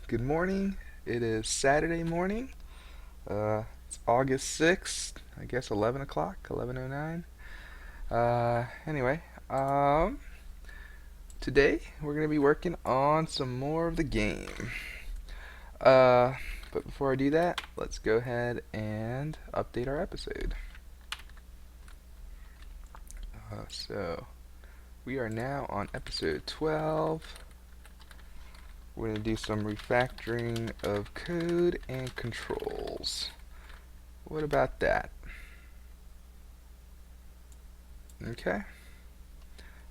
Good morning. It is Saturday morning. It's August 6th. I guess 11 o'clock, 11:09. Anyway, today we're going to be working on some more of the game. Uh, but before I do that, let's go ahead and update our episode. So, we are now on episode 12. We're going to do some refactoring of code and controls. What about that? Okay.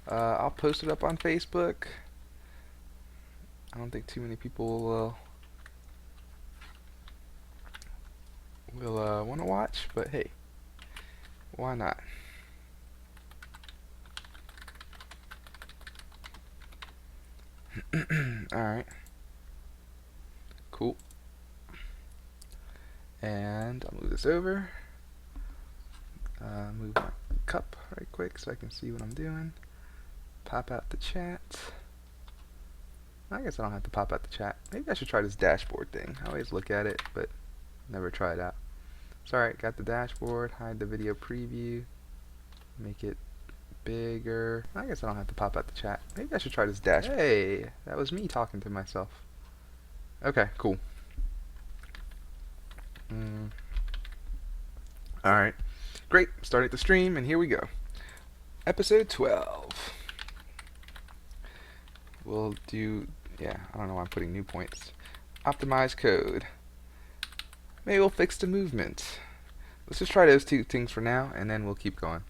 I'll post it up on Facebook. I don't think too many people will want to watch, but hey, why not? Alright. Cool. And I'll move this over. Move my cup right quick so I can see what I'm doing. Pop out the chat. I guess I don't have to pop out the chat. Maybe I should try this dashboard thing. I always look at it, but never try it out. It's alright, got the dashboard, hide the video preview, make it bigger. I guess I don't have to pop out the chat. Maybe I should try this dashboard. Hey, that was me talking to myself. Okay, cool. Alright, great. Starting the stream, and here we go. Episode 12. We'll do, yeah, I don't know why I'm putting new points. Optimize code. Maybe we'll fix the movement. Let's just try those two things for now, and then we'll keep going.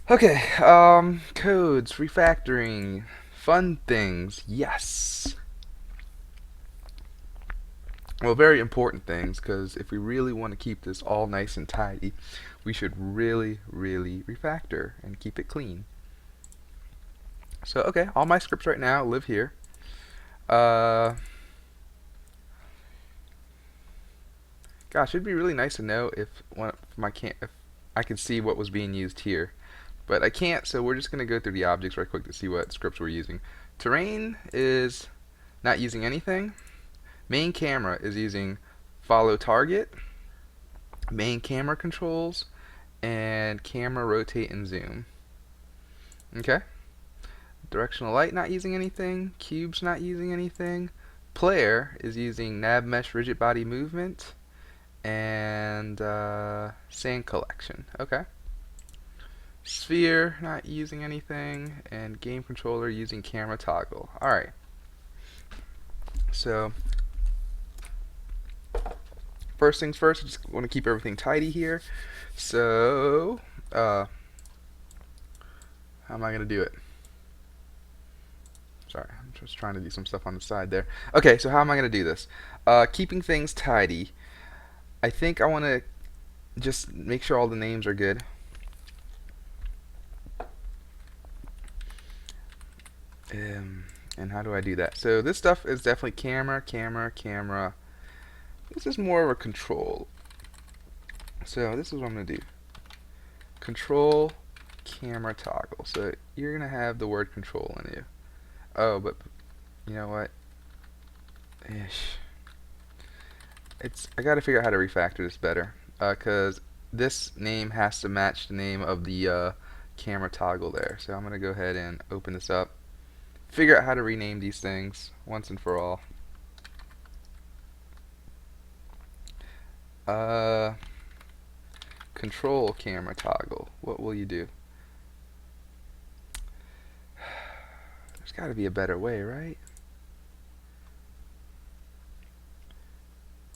Okay, codes, refactoring, fun things, yes. Well, very important things, because if we really want to keep this all nice and tidy, we should really refactor and keep it clean. So, okay, all my scripts right now live here. Gosh, it'd be really nice to know if I can see what was being used here. But I can't, so we're just going to go through the objects right quick to see what scripts we're using. Terrain is not using anything. Main camera is using follow target, main camera controls, and camera rotate and zoom. Okay. Directional light not using anything. Cubes not using anything. Player is using nav mesh rigid body movement and sand collection. Okay. Sphere not using anything, and game controller using camera toggle. Alright. So, first things first, I just want to keep everything tidy here. So, how am I going to do it? Sorry, I'm just trying to do some stuff on the side there. Okay, so how am I going to do this? Keeping things tidy. I think I want to just make sure all the names are good. And how do I do that? So this stuff is definitely camera, camera, camera. This is more of a control. So this is what I'm going to do. Control, camera toggle. So you're going to have the word control in you. Oh, but you know what? I got to figure out how to refactor this better. Because this name has to match the name of the camera toggle there. So I'm going to go ahead and open this up. Figure out how to rename these things once and for all. Control camera toggle. What will you do? There's got to be a better way, right?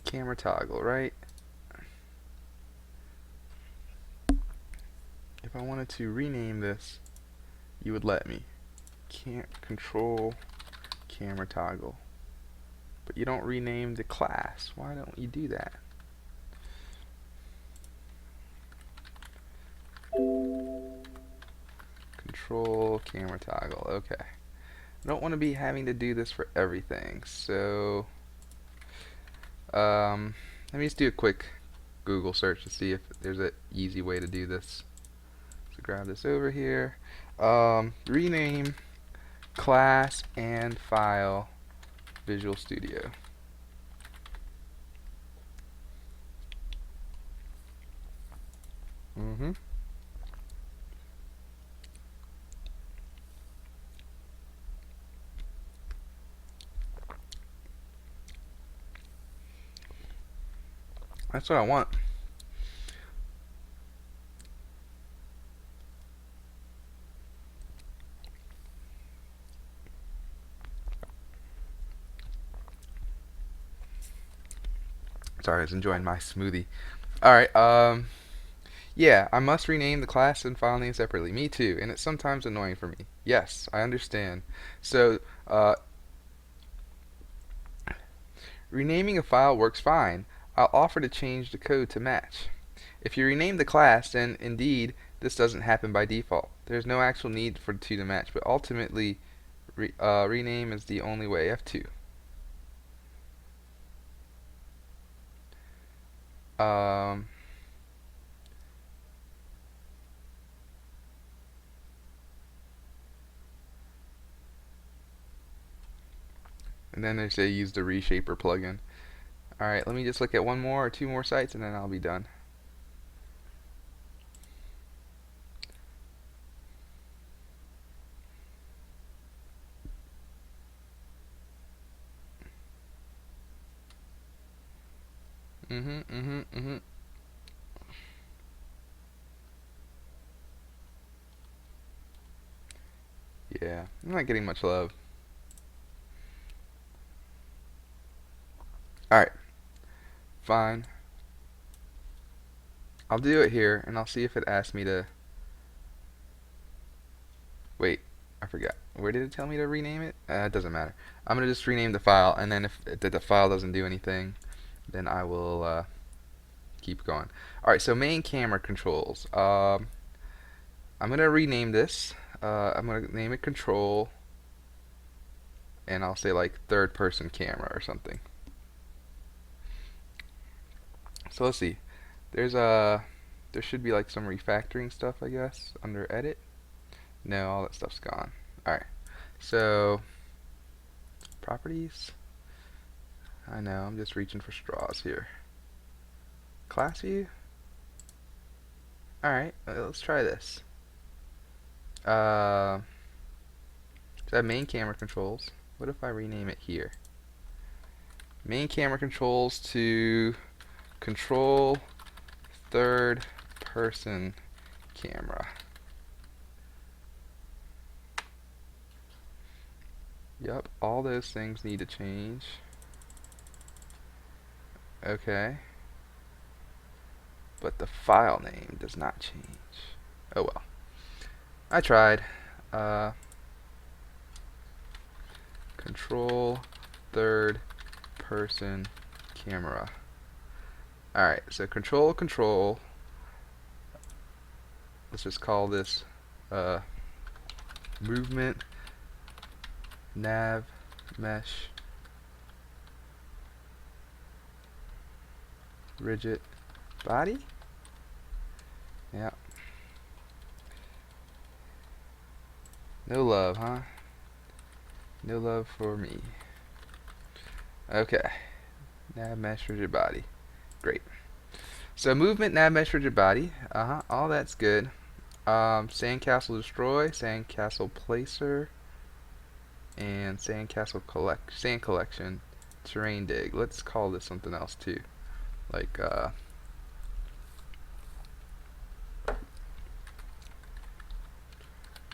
Camera toggle, right? If I wanted to rename this, you would let me. Can't control camera toggle. But you don't rename the class. Why don't you do that? Control camera toggle. Okay. I don't want to be having to do this for everything. So let me just do a quick Google search to see if there's an easy way to do this. So grab this over here. Rename class and file Visual Studio. That's what I want. Sorry, I was enjoying my smoothie. Alright, yeah, I must rename the class and file name separately. Me too, and it's sometimes annoying for me. Yes, I understand. So, renaming a file works fine. I'll offer to change the code to match. If you rename the class, then indeed, this doesn't happen by default. There's no actual need for the two to match, but ultimately, rename is the only way. F2. Um, and then they say use the reshaper plugin. Alright, let me just look at one more or two more sites and then I'll be done. Yeah, I'm not getting much love. Alright, fine. I'll do it here and I'll see if it asks me to... Wait, I forgot. Where did it tell me to rename it? It doesn't matter. I'm going to just rename the file, and then if the file doesn't do anything, then I will keep going. Alright, so main camera controls. I'm going to rename this. I'm going to name it control, and I'll say like third person camera or something. So let's see. There should be like some refactoring stuff, I guess, under edit. No, all that stuff's gone. Alright, so properties. I know, I'm just reaching for straws here. Class view. Alright, let's try this. So I have main camera controls. What if I rename it here? Main camera controls to control third person camera. Yep, all those things need to change. Okay. But the file name does not change. Oh well. I tried. Control third person camera. Alright, so control. Let's just call this movement nav mesh rigid body. Yeah. No love, huh? No love for me. Okay. Nav mesh rigid body. Great. So movement nav mesh rigid body. All that's good. Sandcastle destroy, sandcastle placer, and sandcastle sand collection, terrain dig. Let's call this something else too, like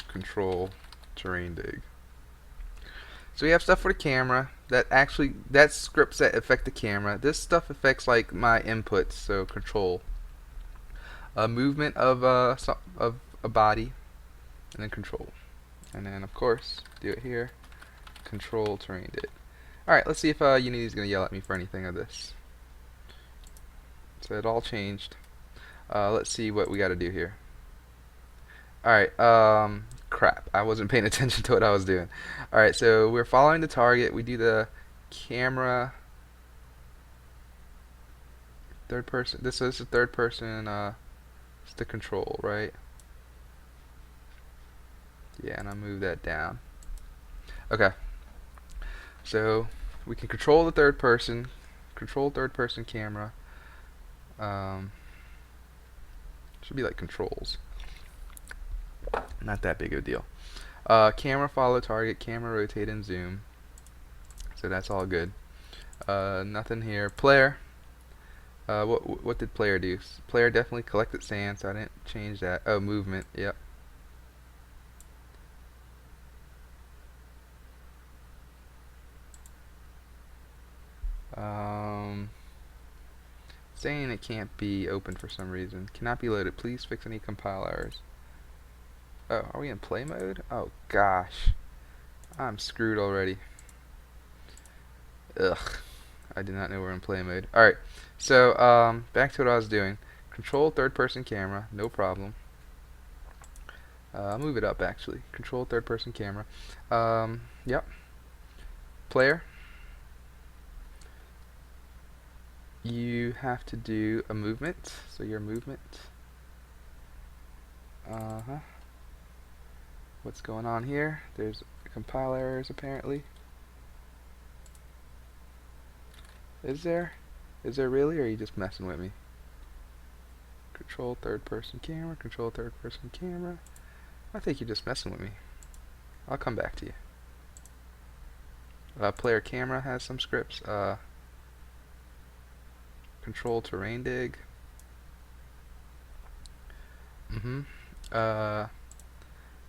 control terrain dig. So we have stuff for the camera that's scripts that affect the camera. This stuff affects like my inputs, so control. Movement of a body, and then control, and then of course do it here. Control terrain dig. Alright, let's see if Unity is going to yell at me for anything of this. So it all changed. Let's see what we got to do here. Alright, crap. I wasn't paying attention to what I was doing. Alright, so we're following the target. We do the camera third person. This is the third person, it's the control, right? Yeah, and I move that down. Okay. So we can control the third person, control third person camera. Um, should be like controls. Not that big of a deal. Camera follow target, camera rotate and zoom. So that's all good. Nothing here. Player. What did player do? Player definitely collected sand, so I didn't change that. Oh, movement. Yep. Um, saying it can't be opened for some reason. Cannot be loaded. Please fix any compile errors. Oh, are we in play mode? Oh gosh, I'm screwed already. Ugh, I did not know we're in play mode. All right, so back to what I was doing. Control third person camera, no problem. I'll move it up actually. Control third person camera. Yep. Player. You have to do a movement. So your movement. What's going on here? There's compile errors apparently. Is there? Is there really, or are you just messing with me? Control third person camera, control third person camera. I think you're just messing with me. I'll come back to you. Player camera has some scripts. Control terrain dig.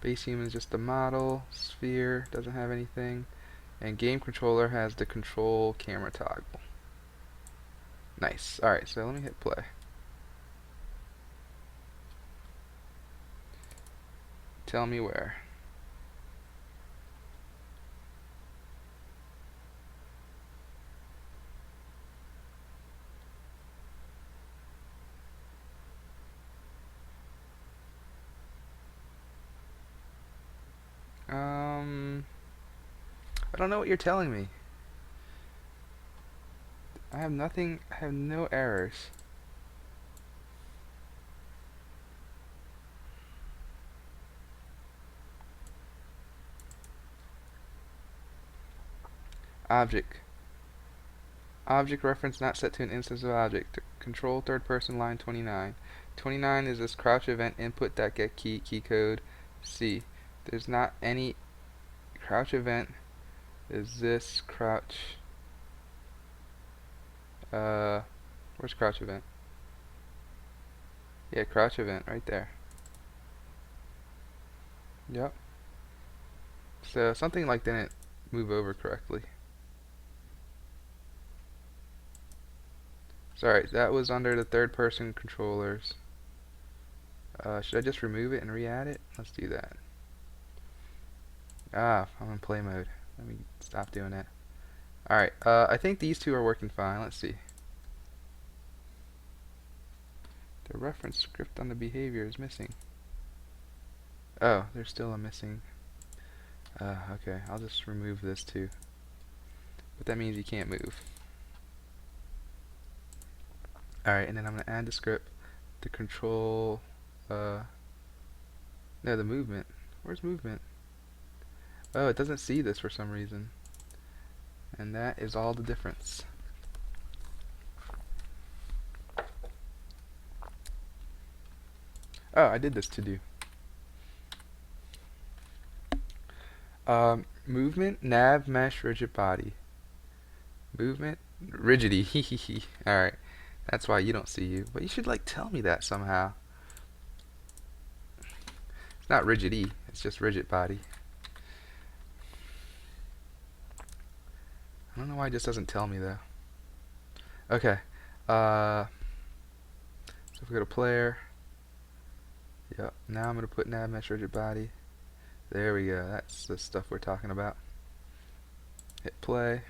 Base human is just the model. Sphere doesn't have anything. And game controller has the control camera toggle. Nice. Alright, so let me hit play. Tell me where. I don't know what you're telling me. I have nothing, I have no errors. Object. Object reference not set to an instance of object. Control third person line 29. 29 is this crouch event input that get key code C. There's not any crouch event. Is this crouch? Where's crouch event? Yeah, crouch event right there. Yep. So something like didn't move over correctly. Sorry, that was under the third person controllers. Should I just remove it and re-add it? Let's do that. Ah, I'm in play mode. Let me stop doing that. Alright, I think these two are working fine. Let's see. The reference script on the behavior is missing. Oh, there's still a missing. Okay, I'll just remove this too. But that means you can't move. Alright, and then I'm going to add the script to control, no, the movement. Where's movement? Oh, it doesn't see this for some reason. And that is all the difference. Oh, I did this to do. Movement, nav, mesh, rigid body. Movement, rigidity. Alright, that's why you don't see you. But you should like tell me that somehow. It's not rigidity, it's just rigid body. I don't know why it just doesn't tell me though. Okay. So if we go to player. Yep. Now I'm gonna put nav mesh rigid body. There we go. That's the stuff we're talking about. Hit play.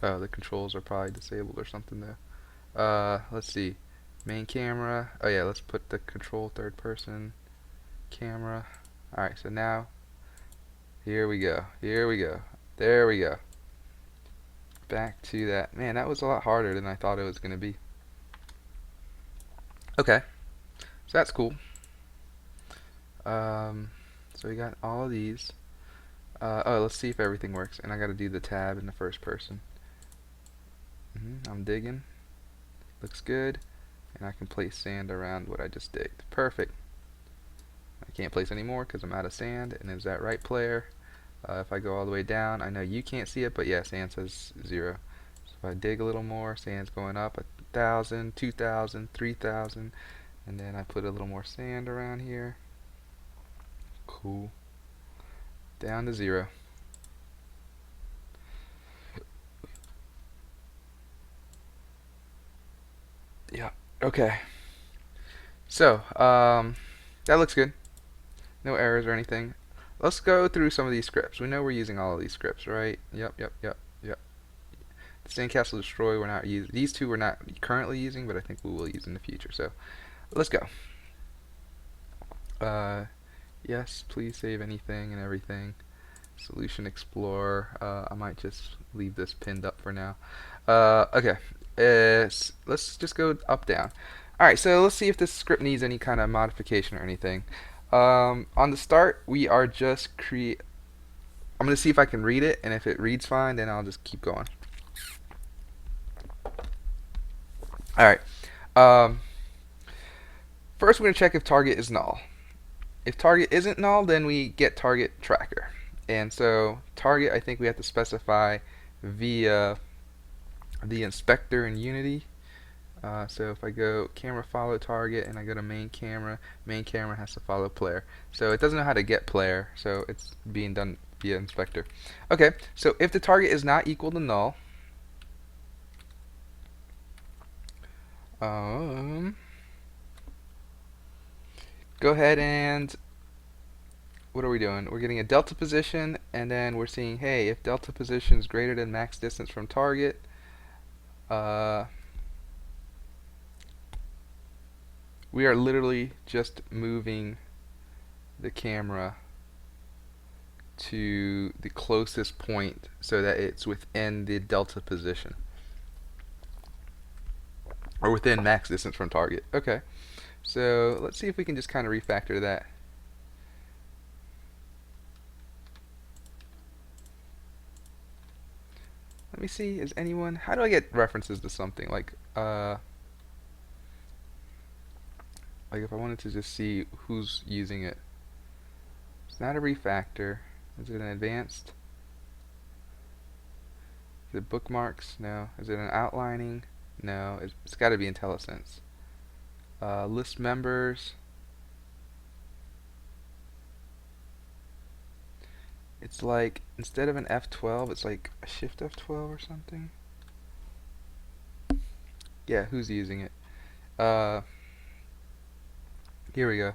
Oh, the controls are probably disabled or something though. Let's see. Main camera. Oh yeah, let's put the control third person camera. Alright, so now here we go. Here we go. There we go. Back to that. Man, that was a lot harder than I thought it was going to be. Okay. So that's cool. So we got all of these. Oh, let's see if everything works. And I gotta do the tab in the first person. I'm digging. Looks good. And I can place sand around what I just digged. Perfect. I can't place any more because I'm out of sand. And is that right, player? If I go all the way down, I know you can't see it, but yeah, sand says 0. So if I dig a little more, sand's going up 1,000, 2,000, 3,000, and then I put a little more sand around here. Cool. Down to 0. Yeah. Okay. So, that looks good. No errors or anything. Let's go through some of these scripts. We know we're using all of these scripts, right? Yep. The Sandcastle Destroy we're not using. These two we're not currently using, but I think we will use in the future. So, let's go. Yes, please save anything and everything. Solution Explorer. I might just leave this pinned up for now. Okay. Let's just go up, down. Alright, so let's see if this script needs any kind of modification or anything. On the start, we are just I'm going to see if I can read it, and if it reads fine, then I'll just keep going. Alright. First, we're going to check if target is null. If target isn't null, then we get target tracker. And so target, I think we have to specify via the inspector in Unity. So if I go camera follow target and I go to main camera has to follow player. So it doesn't know how to get player, so it's being done via inspector. Okay, so if the target is not equal to null, go ahead and what are we doing? We're getting a delta position, and then we're seeing, hey, if delta position is greater than max distance from target, we are literally just moving the camera to the closest point so that it's within the delta position, or within max distance from target. Okay, so let's see if we can just kind of refactor that. Let me see, is anyone, how do I get references to something? Like if I wanted to just see who's using it. It's not a refactor. Is it an advanced? Is it bookmarks? No. Is it an outlining? No. It's got to be IntelliSense. List members. It's like, instead of an F12, it's like a Shift F12 or something. Yeah, who's using it? Here we go.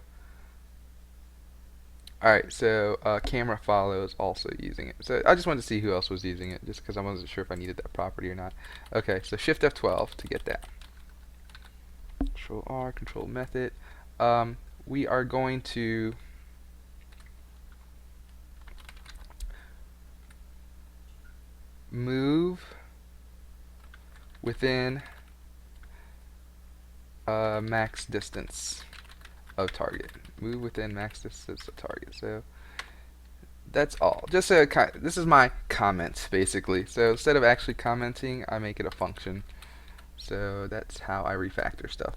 Alright, so camera follow is also using it. So I just wanted to see who else was using it, just because I wasn't sure if I needed that property or not. Okay, so Shift F12 to get that. Control R, control method. We are going to move within max distance of target. Move within max distance of target. So that's all. Just so this is my comment basically. So instead of actually commenting, I make it a function. So that's how I refactor stuff.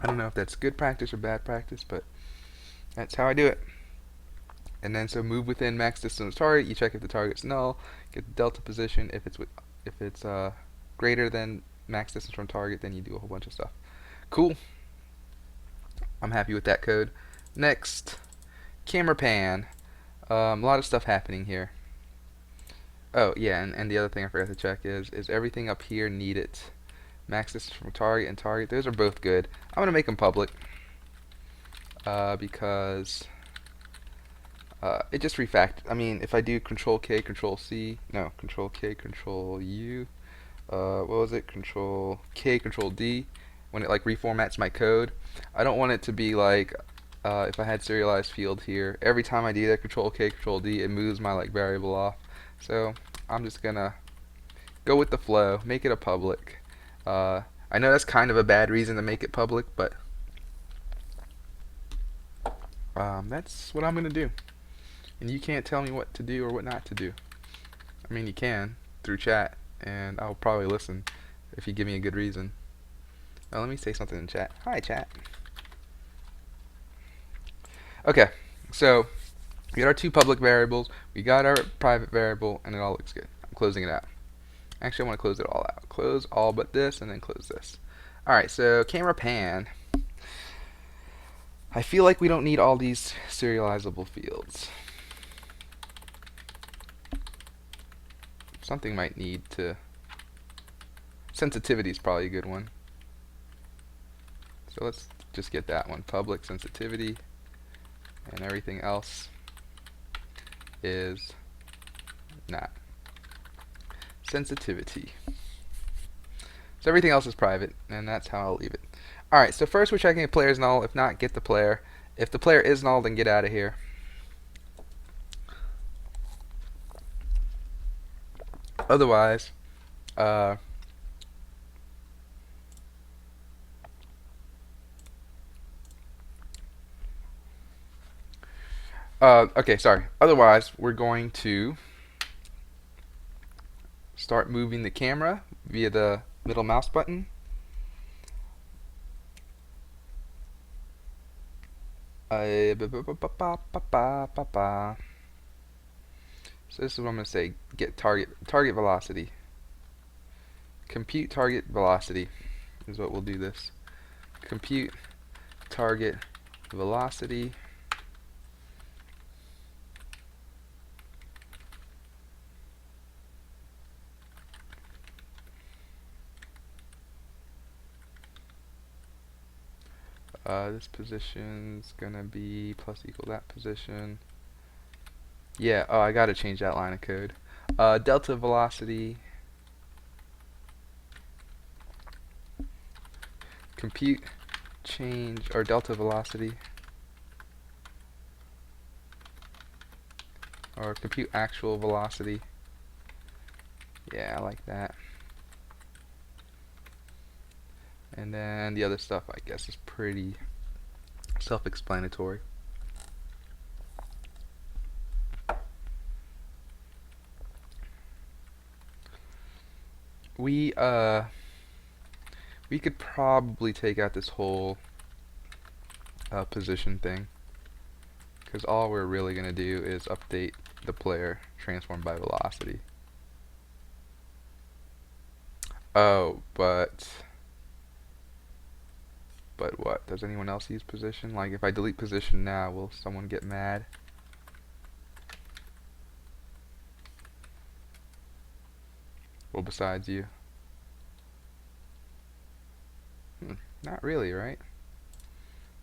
I don't know if that's good practice or bad practice, but that's how I do it. And then so move within max distance of target. You check if the target's null. Get the delta position. If it's greater than max distance from target, then you do a whole bunch of stuff. Cool. I'm happy with that code. Next, camera pan. A lot of stuff happening here. Oh yeah, and the other thing I forgot to check is everything up here needed max distance from target and target. Those are both good. I'm gonna make them public because it just I mean, if I do Control K, Control C, no, Control K, Control U, what was it? Control K, Control D. When it like reformats my code, I don't want it to be like if I had serialized field here, every time I do that Control K, Control D, it moves my like variable off. So I'm just gonna go with the flow, make it a public. I know that's kind of a bad reason to make it public, but That's what I'm going to do. And you can't tell me what to do or what not to do. I mean, you can through chat, and I'll probably listen if you give me a good reason. Now, let me say something in chat. Hi, chat. Okay, so we got our two public variables, we got our private variable, and it all looks good. I'm closing it out. Actually, I want to close it all out. Close all but this, and then close this. Alright, so camera pan. I feel like we don't need all these serializable fields. Something might need to... Sensitivity is probably a good one. So let's just get that one. Public sensitivity, and everything else is not. Sensitivity. So everything else is private, and that's how I'll leave it. Alright, so first we're checking if player is null. If not, get the player. If the player is null, then get out of here. Otherwise, okay, sorry. Otherwise, we're going to start moving the camera via the middle mouse button. So this is what I'm going to say. Get target velocity. Compute target velocity is what we'll do this. Compute target velocity. This position's gonna be plus equal that position. Yeah, oh, I gotta change that line of code. Delta velocity. Compute change or delta velocity. Or compute actual velocity. Yeah, I like that. And then the other stuff, I guess, is pretty self-explanatory. We could probably take out this whole position thing, because all we're really gonna do is update the player transformed by velocity. Oh, but what? Does anyone else use position? Like, if I delete position now, will someone get mad? Well, besides you. Not really, right?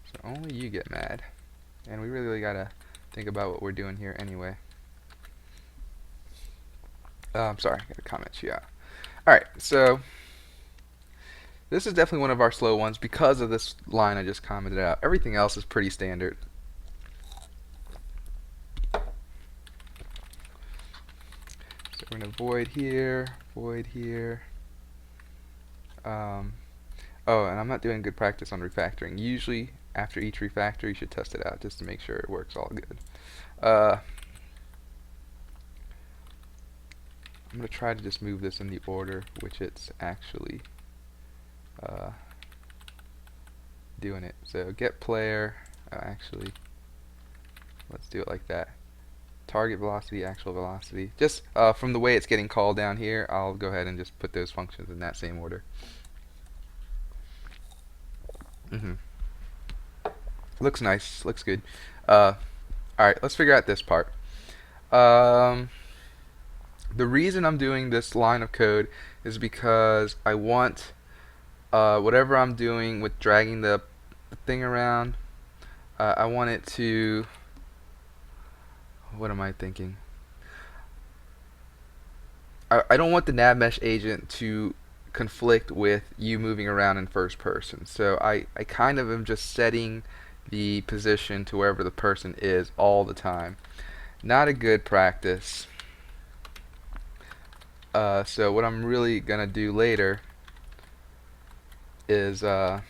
So only you get mad. And we really gotta think about what we're doing here anyway. I'm sorry, I gotta comment you out. Alright, so this is definitely one of our slow ones because of this line I just commented out. Everything else is pretty standard. So we're going to void here, void here. Oh, and I'm not doing good practice on refactoring. Usually, after each refactor, you should test it out just to make sure it works all good. I'm going to try to just move this in the order which it's actually doing it. So get player, actually, let's do it like that. Target velocity, actual velocity. Just from the way it's getting called down here, I'll go ahead and just put those functions in that same order. Looks nice, looks good. Alright, let's figure out this part. The reason I'm doing this line of code is because I want whatever I'm doing with dragging the thing around, I want it to, what am I thinking? I don't want the nav mesh agent to conflict with you moving around in first person. So I kind of am just setting the position to wherever the person is all the time. Not a good practice. So what I'm really gonna do later is I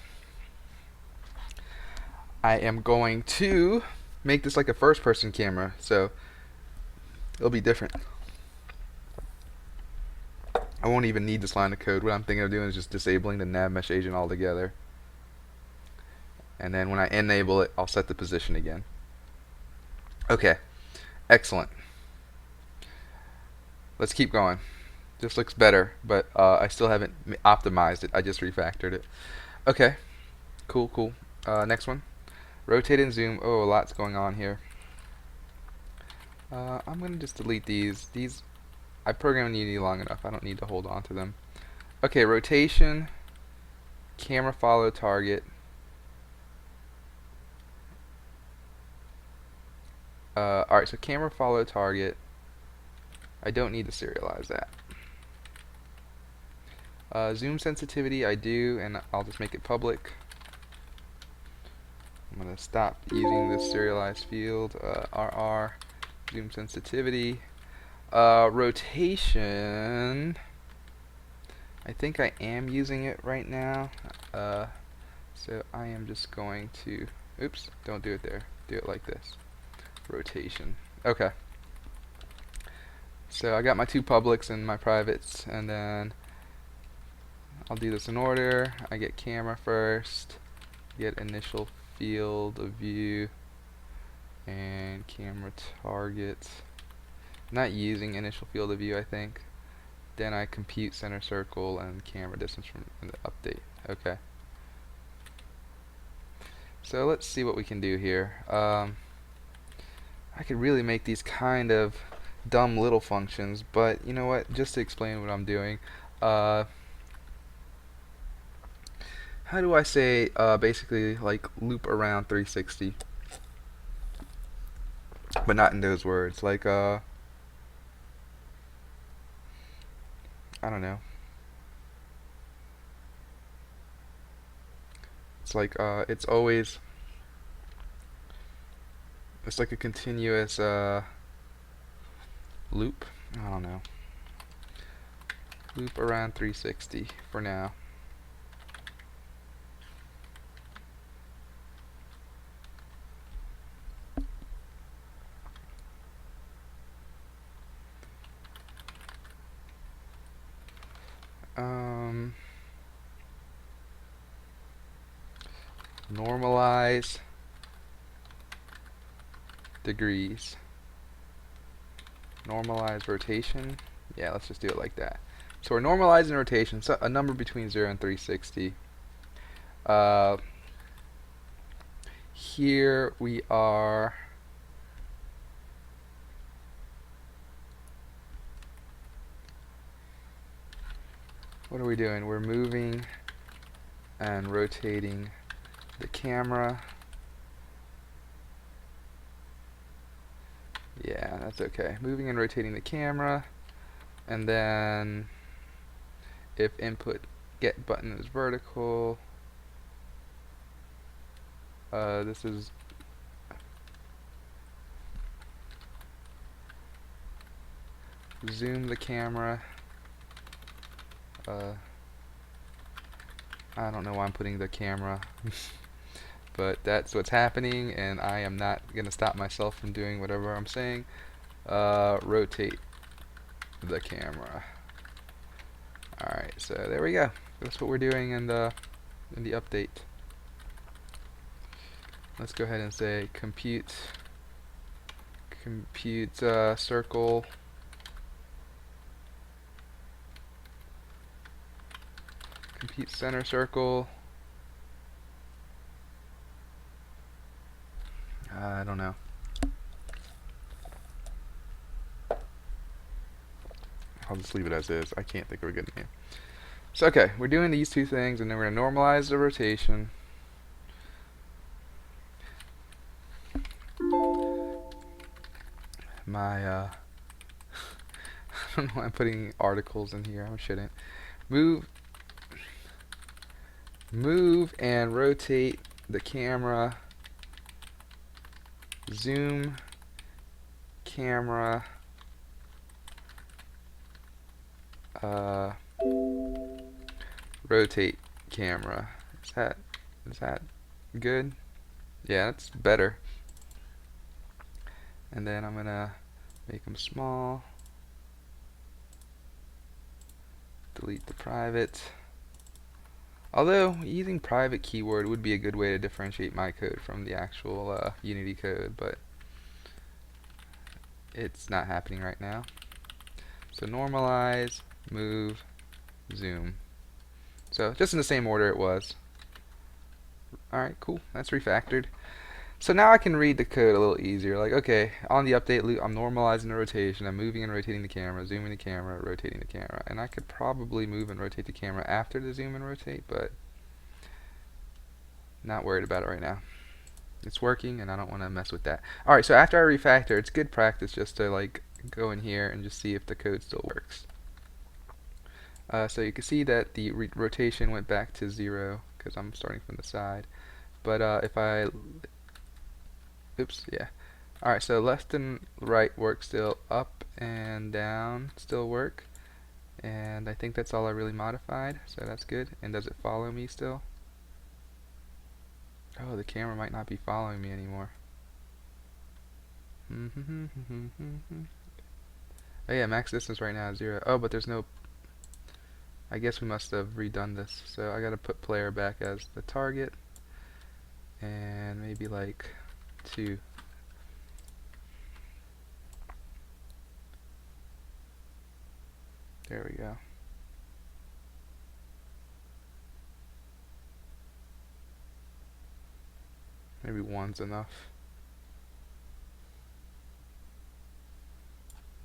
am going to make this like a first person camera, so it'll be different. I won't even need this line of code. What I'm thinking of doing is just disabling the nav mesh agent altogether. And then when I enable it, I'll set the position again. Okay, excellent. Let's keep going. This looks better, but I still haven't optimized it. I just refactored it. Okay, cool, cool. Next one. Rotate and zoom. Oh, a lot's going on here. I'm going to just delete these. I programmed Unity long enough. I don't need to hold on to them. Okay, rotation, camera follow target. Alright, so camera follow target. I don't need to serialize that. Zoom sensitivity, I do, and I'll just make it public. I'm going to stop using this serialized field. RR, zoom sensitivity. Rotation, I think I am using it right now. So I am just going to, oops, don't do it there. Do it like this. Rotation. Okay. So I got my two publics and my privates, and then I'll do this in order. I get camera first, get initial field of view, and camera target. I'm not using initial field of view, I think. Then I compute center circle and camera distance from the update. Okay. So let's see what we can do here. I could really make these kind of dumb little functions, but you know what? Just to explain what I'm doing, how do I say basically like loop around 360, but not in those words? Like I don't know. It's like it's always. It's like a continuous loop. I don't know. Loop around 360 for now. Normalize degrees. Normalize rotation. Yeah, let's just do it like that. So we're normalizing rotation, so a number between 0 and 360. Here we are. What are we doing? We're moving and rotating the camera. Yeah, that's okay. Moving and rotating the camera, and then if input get button is vertical, this is zoom the camera. I don't know why I'm putting the camera, but that's what's happening, and I am not going to stop myself from doing whatever I'm saying. Rotate the camera. Alright, so there we go. That's what we're doing in the update. Let's go ahead and say compute circle. Compute center circle. I don't know. I'll just leave it as is. I can't think of a good name. So okay, we're doing these two things, and then we're going to normalize the rotation. I don't know why I'm putting articles in here. I shouldn't. Move and rotate the camera. Zoom camera. Rotate camera. Is that good? Yeah, that's better. and then I'm gonna make them small, delete the private. Although using private keyword would be a good way to differentiate my code from the actual Unity code, but it's not happening right now. So normalize, move, zoom. So just in the same order it was. Alright, cool. That's refactored. So now I can read the code a little easier. Like, okay, on the update loop, I'm normalizing the rotation, I'm moving and rotating the camera, zooming the camera, rotating the camera. And I could probably move and rotate the camera after the zoom and rotate, but not worried about it right now. It's working, and I don't want to mess with that. Alright, so after I refactor, it's good practice just to like go in here and just see if the code still works. So you can see that the rotation went back to 0 because I'm starting from the side. But if I, oops, yeah. Alright, so left and right work still, up and down still work. And I think that's all I really modified, so that's good. And does it follow me still? Oh, the camera might not be following me anymore. Oh yeah, max distance right now is 0. Oh, but there's no, I guess we must have redone this. So I gotta put player back as the target. And maybe like 2. There we go. Maybe 1's enough.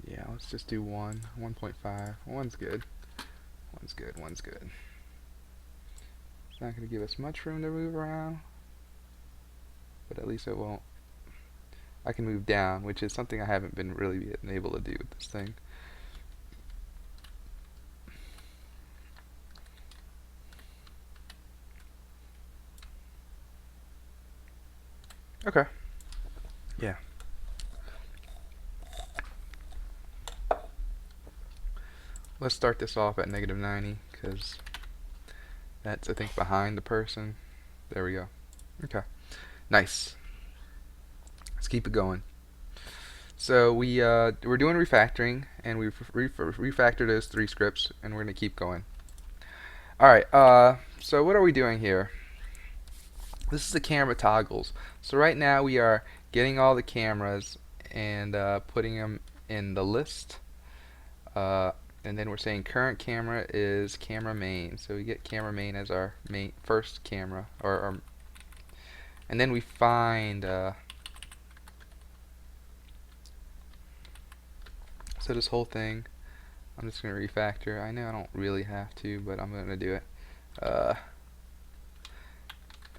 Yeah, let's just do 1. 1.5. 1's good. 1's good. 1's good. It's not going to give us much room to move around, but at least it won't. I can move down, which is something I haven't been really able to do with this thing. Okay. Yeah. Let's start this off at -90, because that's, I think, behind the person. There we go. Okay. Nice. Let's keep it going. So we're doing refactoring, and we've refactored those 3 scripts, and we're going to keep going. Alright, so what are we doing here? This is the camera toggles. So right now we are getting all the cameras and putting them in the list. And then we're saying current camera is camera main. So we get camera main as our main first camera, and then we find so this whole thing, I'm just going to refactor. I know I don't really have to, but I'm going to do it.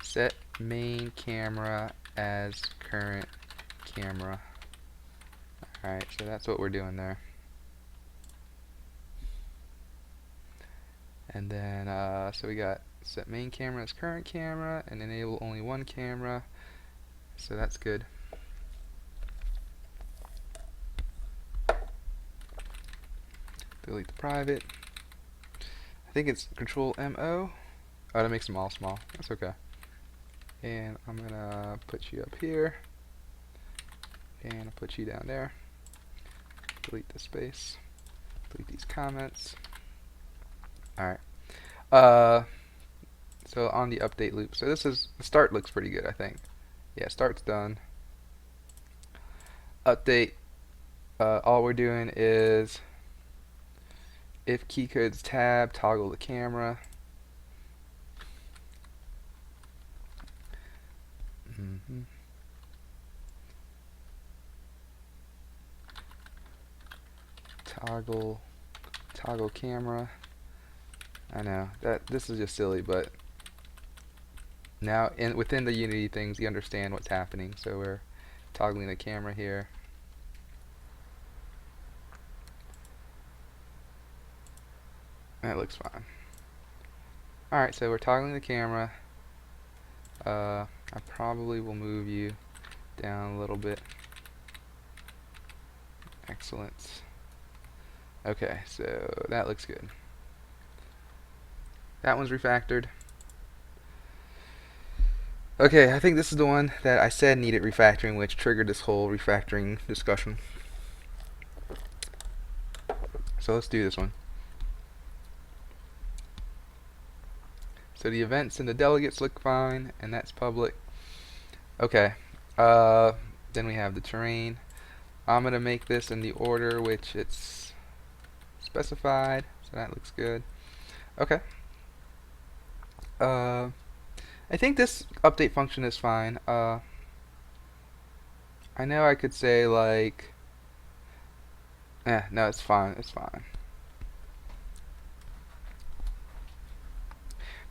Set main camera as current camera. Alright, so that's what we're doing there. And then, so we got set main camera as current camera and enable only one camera. So that's good. Delete the private. I think it's Control MO. Oh, that makes them all small. That's okay. And I'm gonna put you up here, and I'll put you down there. Delete the space. Delete these comments. Alright. So on the update loop. So this is, the start looks pretty good, I think. Yeah, start's done. Update. All we're doing is if keycodes tab, toggle the camera. Toggle camera. I know that this is just silly, but now within the Unity things you understand what's happening. So we're toggling the camera here. That looks fine. Alright, so we're toggling the camera. I probably will move you down a little bit. Excellent. Okay, so that looks good. That one's refactored. Okay, I think this is the one that I said needed refactoring, which triggered this whole refactoring discussion. So let's do this one. So the events and the delegates look fine, and that's public. Okay, then we have the terrain. I'm going to make this in the order which it's specified, so that looks good. Okay. I think this update function is fine. I know I could say like, no, it's fine, it's fine.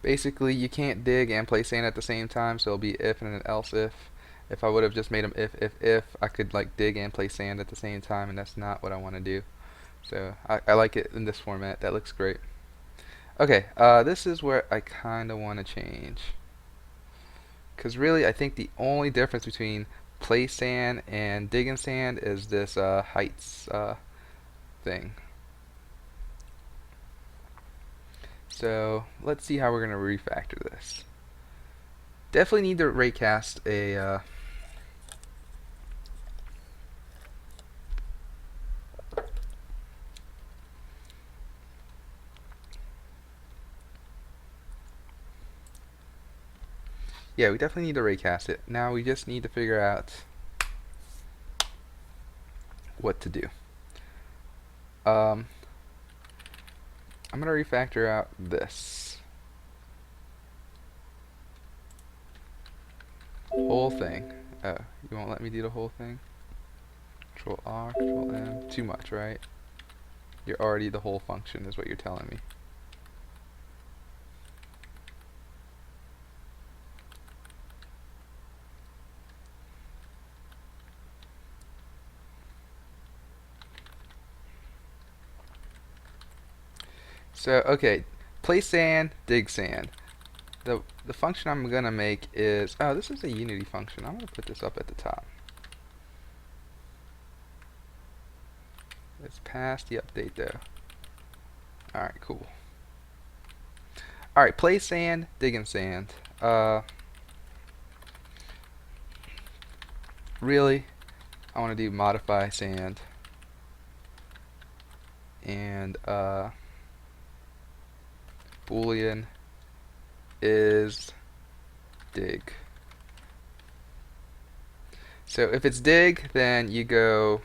Basically, you can't dig and play sand at the same time, so it'll be if and an else if. If I would have just made them if, I could like dig and play sand at the same time, and that's not what I want to do. So I like it in this format. That looks great. Okay, this is where I kind of want to change. Because really, I think the only difference between play sand and digging sand is this heights thing. So let's see how we're going to refactor this. Definitely need to raycast a yeah, we definitely need to raycast it. Now we just need to figure out what to do. I'm going to refactor out this whole thing. Oh, you won't let me do the whole thing? Control R, Control M. Too much, right? You're already the whole function is what you're telling me. So, okay, play sand, dig sand. The function I'm gonna make is, oh, this is a Unity function. I'm gonna put this up at the top. It's past the update though. Alright, cool. Alright, play sand, digging sand. Really, I want to do modify sand. And Boolean is dig. So if it's dig, then you go,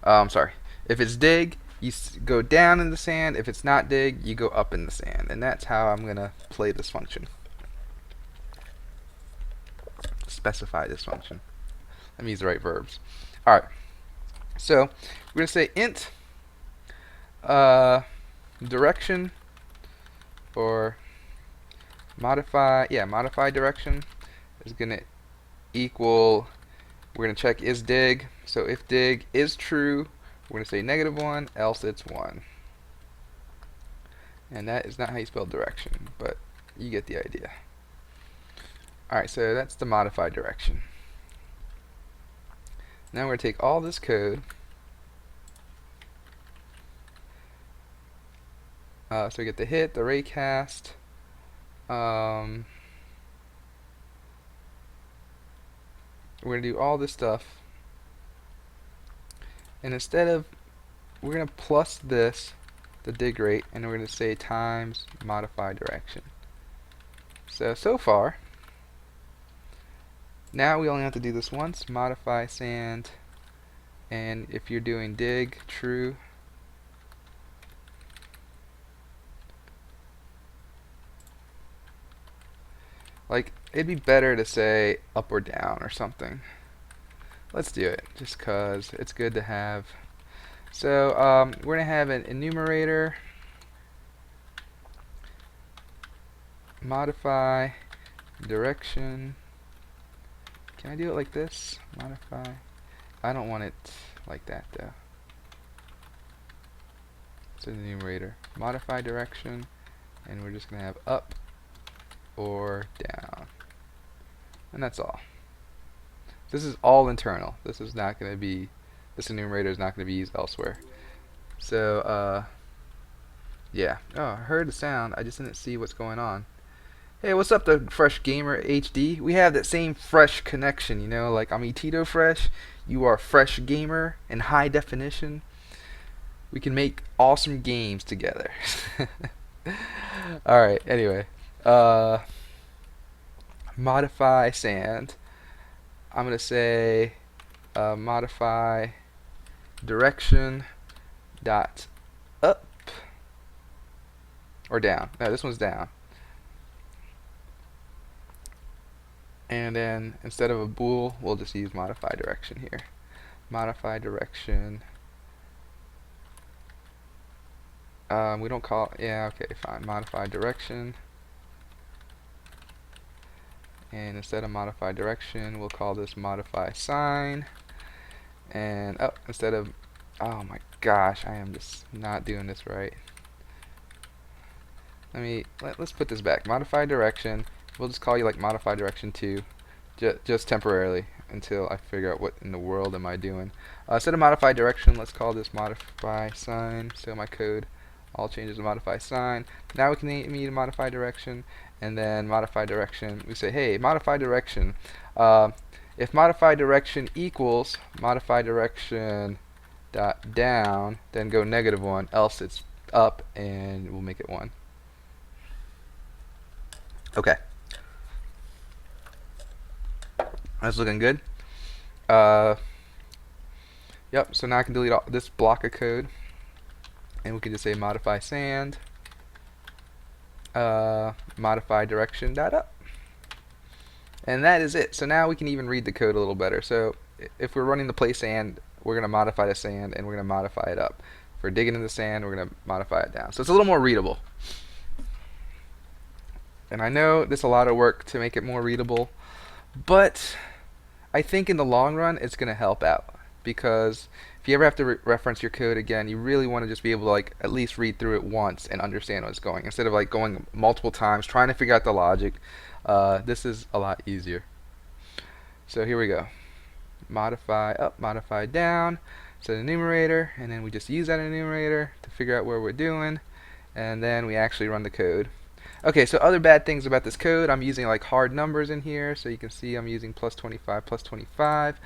sorry. If it's dig, you go down in the sand. If it's not dig, you go up in the sand. And that's how I'm going to play this function. Specify this function. Let me use the right verbs. Alright. So we're going to say int direction, or modify direction is going to equal, we're going to check is dig. So if dig is true, we're going to say -1, else it's 1. And that is not how you spell direction, but you get the idea. Alright, so that's the modify direction. Now we're going to take all this code, so we get the hit, the raycast, we're going to do all this stuff, and instead of, we're going to plus this, the dig rate, and we're going to say times modify direction. So far, now we only have to do this once, modify sand, and if you're doing dig, true. Like, it'd be better to say up or down or something. Let's do it, just cause it's good to have. So we're gonna have an enumerator, modify direction. Can I do it like this? Modify. I don't want it like that though. It's an enumerator. Modify direction, and we're just gonna have up or down, and that's all. This is all internal. This is not going to be, this enumerator is not going to be used elsewhere. So yeah. Oh, I heard the sound. I just didn't see what's going on. Hey, what's up, the Fresh Gamer HD? We have that same fresh connection, you know, like I'm ETdoFresh, you are Fresh Gamer in high definition. We can make awesome games together. Alright, anyway. Uh, Modify sand. I'm going to say modify direction dot up or down. No, this one's down. And then instead of a bool, we'll just use modify direction here. Modify direction. We don't call, yeah, okay, fine. Modify direction. And instead of modify direction, we'll call this modify sign. And, oh, instead of, oh my gosh, I am just not doing this right. Let's put this back. Modify direction. We'll just call you like modify direction 2, just temporarily until I figure out what in the world am I doing. Instead of modify direction, let's call this modify sign. So my code all changes to modify sign. Now we can need to modify direction, and then modify direction. We say, hey, modify direction. If modify direction equals modify direction dot down, then go -1. Else it's up, and we'll make it 1. Okay, that's looking good. Yep. So now I can delete all this block of code, and we can just say modify sand. Modify direction dot up, and that is it. So now we can even read the code a little better. So if we're running the play sand, we're going to modify the sand, and we're going to modify it up. If we're digging in the sand, we're going to modify it down. So it's a little more readable. And I know this is a lot of work to make it more readable, but I think in the long run it's going to help out, because if you ever have to reference your code again, you really want to just be able to like at least read through it once and understand what's going, instead of like going multiple times trying to figure out the logic. This is a lot easier. So here we go. Modify up, modify down. Set an enumerator, and then we just use that enumerator to figure out where we're doing, and then we actually run the code. Okay, so other bad things about this code, I'm using like hard numbers in here, so you can see I'm using +25, +25,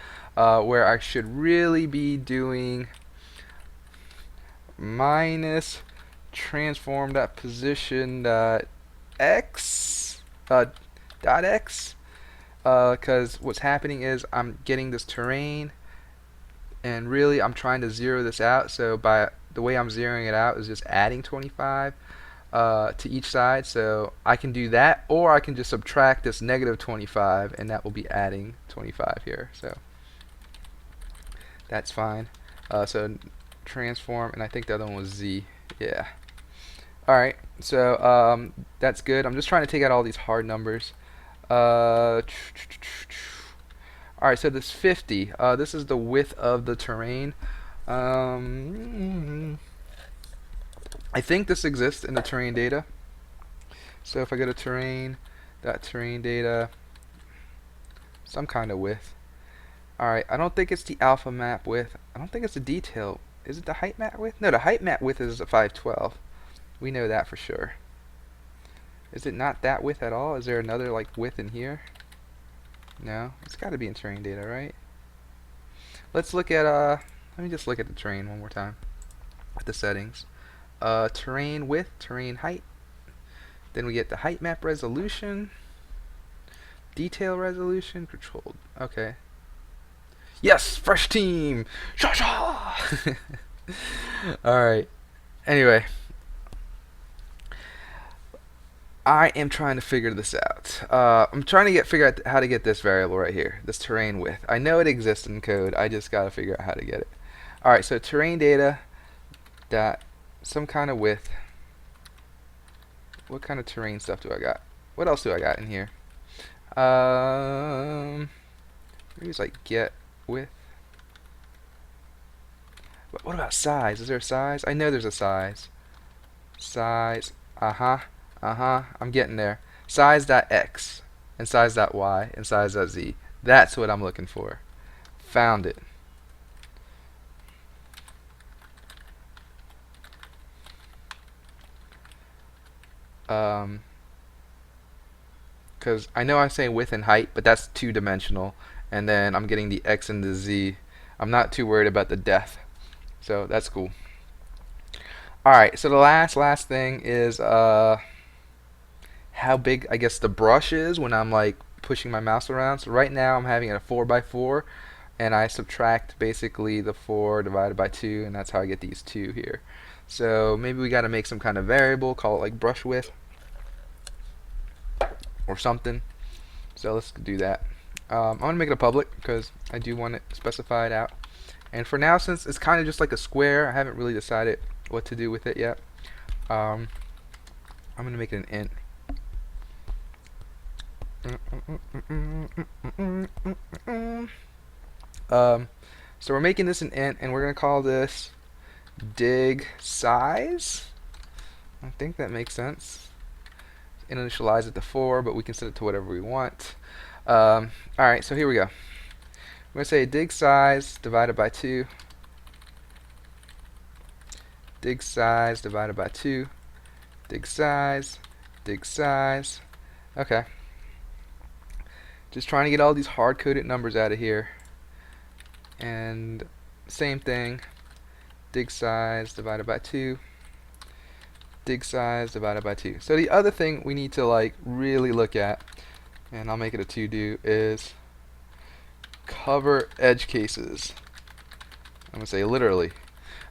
where I should really be doing minus transform.position.x, .x, because what's happening is I'm getting this terrain, and really I'm trying to zero this out, so by the way I'm zeroing it out is just adding 25 to each side. So I can do that, or I can just subtract this -25, and that will be adding 25 here. So that's fine. So transform, and I think the other one was z. Yeah. Alright, so that's good. I'm just trying to take out all these hard numbers. Alright, so this 50, this is the width of the terrain. I think this exists in the terrain data. So if I go to terrain, that terrain data, some kind of width. Alright, I don't think it's the alpha map width. I don't think it's the detail. Is it the height map width? No, the height map width is a 512. We know that for sure. Is it not that width at all? Is there another like width in here? No, it's got to be in terrain data, right? Let's look at let me just look at the terrain one more time. At the settings. Terrain width, terrain height. Then we get the height map resolution, detail resolution, controlled. Okay. Yes, fresh team. Sha sha. All right. Anyway, I am trying to figure this out. I'm trying to figure out how to get this variable right here, this terrain width. I know it exists in code. I just got to figure out how to get it. All right. So terrain data dot some kind of width. What kind of terrain stuff do I got? What else do I got in here? Maybe it's like get width. What about size? Is there a size? I know there's a size. Size. I'm getting there. Size.x and size.y and size.z. That's what I'm looking for. Found it. because I know I'm saying width and height, but that's two-dimensional, and then I'm getting the x and the z. I'm not too worried about the depth, so that's cool. All right, so the last thing is how big I guess the brush is when I'm like pushing my mouse around. So right now I'm having it a 4x4, and I subtract basically the 4 divided by 2, and that's how I get these 2 here. So maybe we got to make some kind of variable, call it like brush width or something. So let's do that. I'm going to make it a public because I do want it specified out. And for now, since it's kind of just like a square, I haven't really decided what to do with it yet. I'm going to make it an int. So we're making this an int, and we're going to call this dig size. I think that makes sense. Initialize it to 4, but we can set it to whatever we want. Alright, so here we go. I'm going to say dig size divided by 2. Dig size divided by 2. Dig size. Dig size. Okay. Just trying to get all these hard-coded numbers out of here. And same thing. Dig size divided by 2. Dig size divided by 2. So the other thing we need to like really look at, and I'll make it a to-do, is cover edge cases. I'm going to say literally.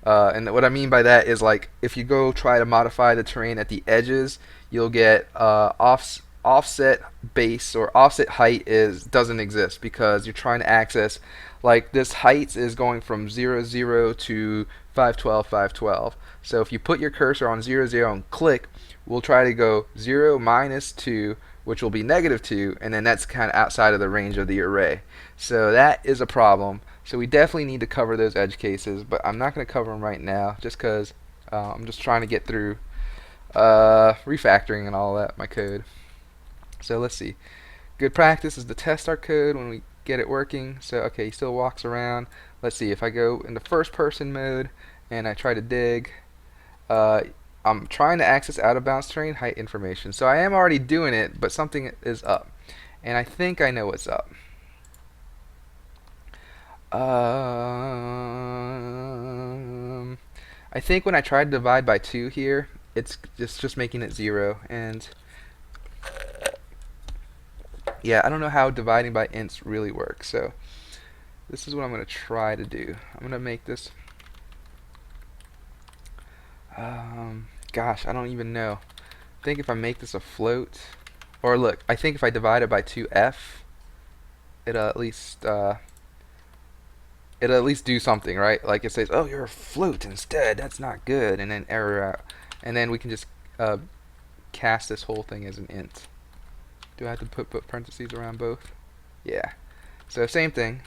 And what I mean by that is like if you go try to modify the terrain at the edges, you'll get offset base or offset height doesn't exist because you're trying to access, like this height is going from 0 0 to 512 512. So if you put your cursor on 0 0 and click, we'll try to go 0 minus 2, which will be negative 2, and then that's kind of outside of the range of the array. So that is a problem. So we definitely need to cover those edge cases, but I'm not going to cover them right now just because I'm just trying to get through refactoring and all that, my code. So let's see. Good practice is to test our code when we get it working. So okay, he still walks around. Let's see, if I go into first person mode and I try to dig, I'm trying to access out of bounds terrain height information. So I am already doing it, but something is up. And I think I know what's up. I think when I try to divide by 2 here, it's just making it 0. And yeah, I don't know how dividing by ints really works. So this is what I'm going to try to do. I'm going to make this. Gosh, I don't even know. I think if I make this a float, or look, I think if I divide it by 2f, it'll at least do something, right? Like it says, oh, you're a float instead. That's not good. And then error out. And then we can just cast this whole thing as an int. Do I have to put parentheses around both? Yeah. So same thing.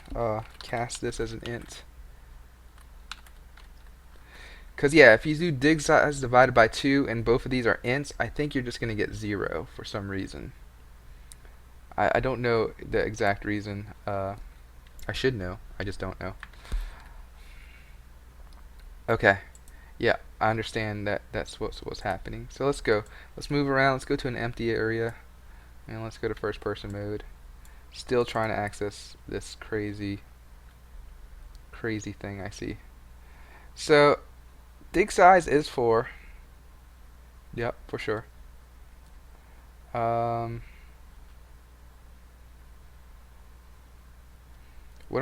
Cast this as an int. Because yeah, if you do dig size divided by 2 and both of these are ints, I think you're just going to get 0 for some reason. I don't know the exact reason. I should know. I just don't know. Okay. Yeah, I understand that that's what's happening. So let's go. Let's move around. Let's go to an empty area. And let's go to first person mode. Still trying to access this crazy thing I see. So dig size is 4. Yep, for sure. What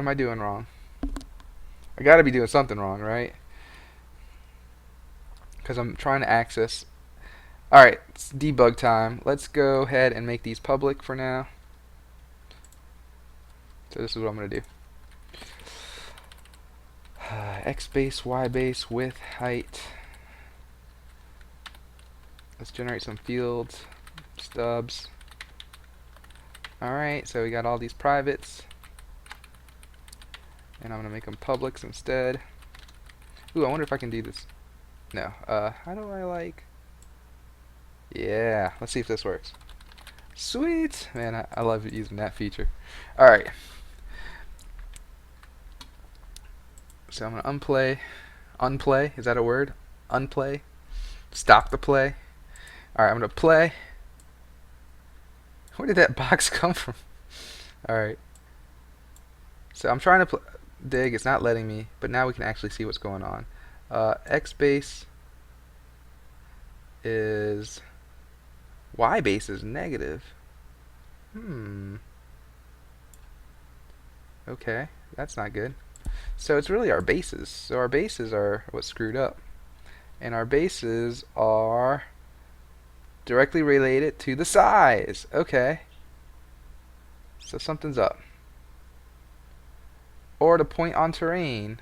am I doing wrong? I gotta be doing something wrong, right? Because I'm trying to access. Alright, it's debug time. Let's go ahead and make these public for now. So this is what I'm going to do. X base, Y base, width, height. Let's generate some fields, stubs. Alright, so we got all these privates. And I'm going to make them publics instead. Ooh, I wonder if I can do this. No. How do I like... Yeah, let's see if this works. Sweet! Man, I love using that feature. Alright. So I'm going to unplay, is that a word? Unplay. Stop the play. Alright, I'm going to play. Where did that box come from? Alright. So I'm trying to dig. It's not letting me. But now we can actually see what's going on. X base is... Y base is negative. Okay. That's not good. So it's really our bases. So our bases are what's screwed up. And our bases are directly related to the size. Okay. So something's up. Or the point on terrain.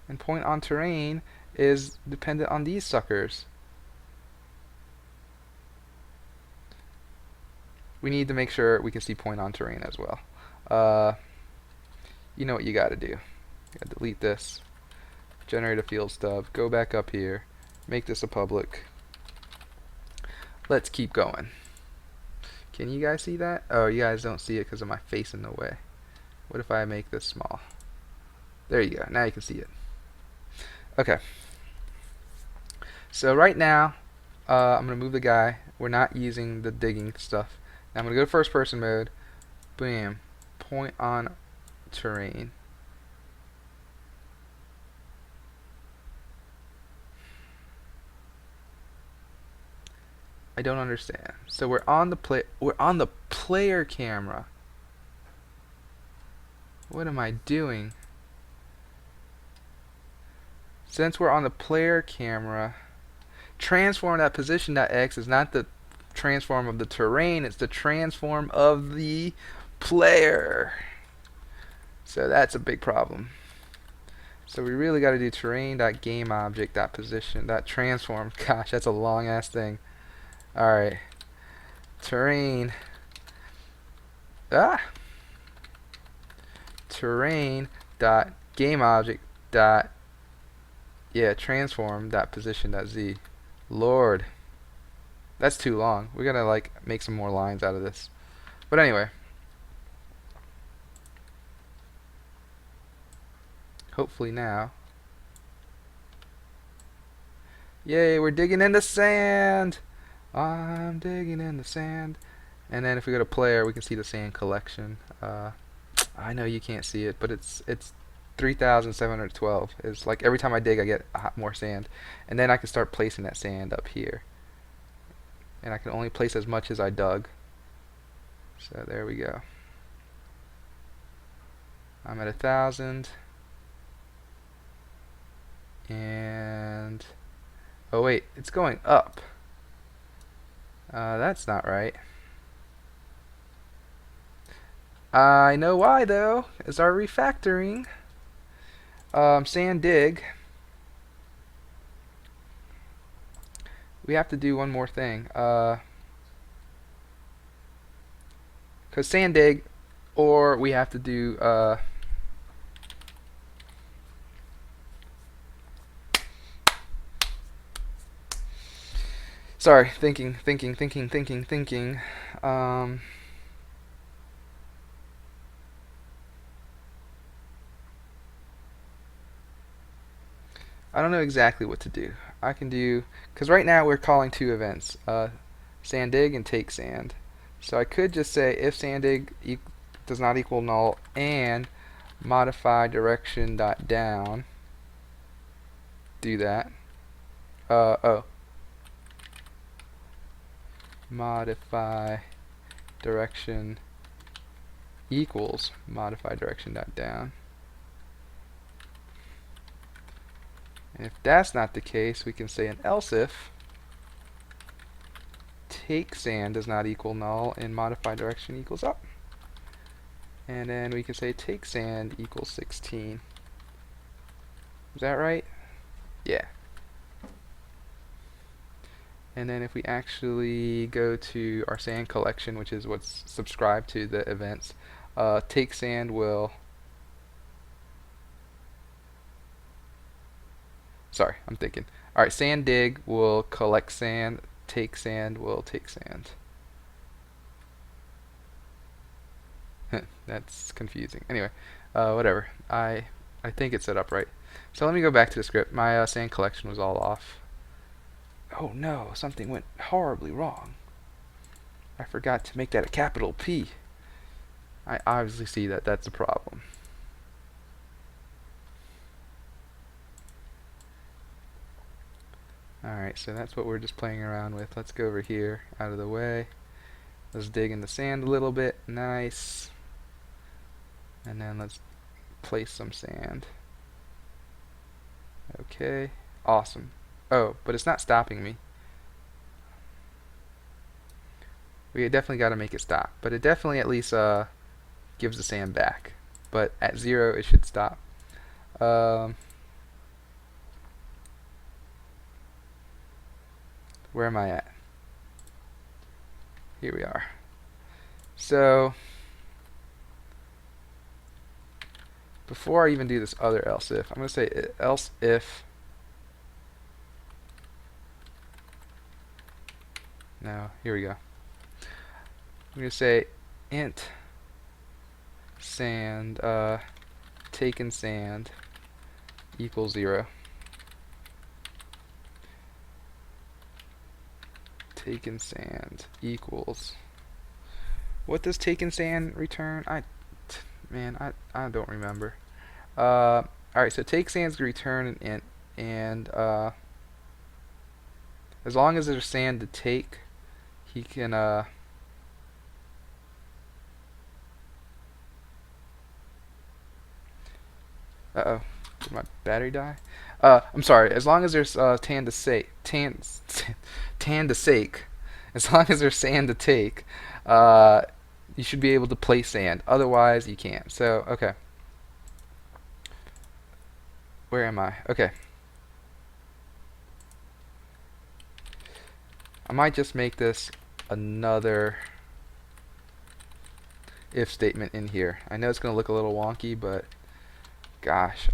And point on terrain is dependent on these suckers. We need to make sure we can see point on terrain as well. You know what you gotta do. You gotta delete this. Generate a field stub. Go back up here. Make this a public. Let's keep going. Can you guys see that? Oh, you guys don't see it because of my face in the way. What if I make this small? There you go. Now you can see it. Okay. So right now, I'm going to move the guy. We're not using the digging stuff. Now I'm going to go to first person mode. Bam. Point on terrain. I don't understand. So we're on the player camera. What am I doing? Since we're on the player camera, transform that position.x is not the transform of the terrain, it's the transform of the player. So that's a big problem. So we really got to do terrain.gameObject.position.transform. Gosh, that's a long ass thing. Alright. Terrain. Terrain.gameObject. Transform.position.z. Lord. That's too long. We gotta like make some more lines out of this. But anyway. Hopefully now. Yay, we're digging in the sand! I'm digging in the sand. And then if we go to player, we can see the sand collection. I know you can't see it, but it's 3,712. It's like every time I dig, I get more sand. And then I can start placing that sand up here. And I can only place as much as I dug. So there we go. I'm at 1,000. And oh wait, it's going up. That's not right. I know why though. It's our refactoring. Sand dig. We have to do one more thing. Because sand dig, or we have to do sorry, thinking. I don't know exactly what to do. I can do, because right now we're calling two events, sand dig and take sand. So I could just say if sand dig does not equal null and modify direction dot down. Do that. Modify direction equals modify direction dot down. And if that's not the case, we can say an else if take sand does not equal null and modify direction equals up. And then we can say take sand equals 16. Is that right? Yeah. And then if we actually go to our sand collection, which is what's subscribed to the events, take sand will... Sorry, I'm thinking. Alright, sand dig will collect sand, take sand will take sand. That's confusing. Anyway, whatever. I think it's set up right. So let me go back to the script. My sand collection was all off. Oh no, something went horribly wrong. I forgot to make that a capital P. I obviously see that that's a problem. Alright, so that's what we're just playing around with. Let's go over here, out of the way. Let's dig in the sand a little bit. Nice. And then let's place some sand. Okay, awesome. Oh, but it's not stopping me. We definitely got to make it stop. But it definitely at least gives the sand back. But at 0, it should stop. Where am I at? Here we are. So, before I even do this other else if, I'm going to say else if. No, here we go. I'm going to say int sand, taken sand equals 0. Taken sand equals. What does taken sand return? I don't remember. Alright, so take sand's gonna return an int, and as long as there's sand to take, he can uh-oh, did my battery die? I'm sorry. As long as there's tan to sake, tan to sake, as long as there's sand to take, you should be able to place sand. Otherwise, you can't. So, okay. Where am I? Okay. I might just make this another if statement in here. I know it's going to look a little wonky, but gosh,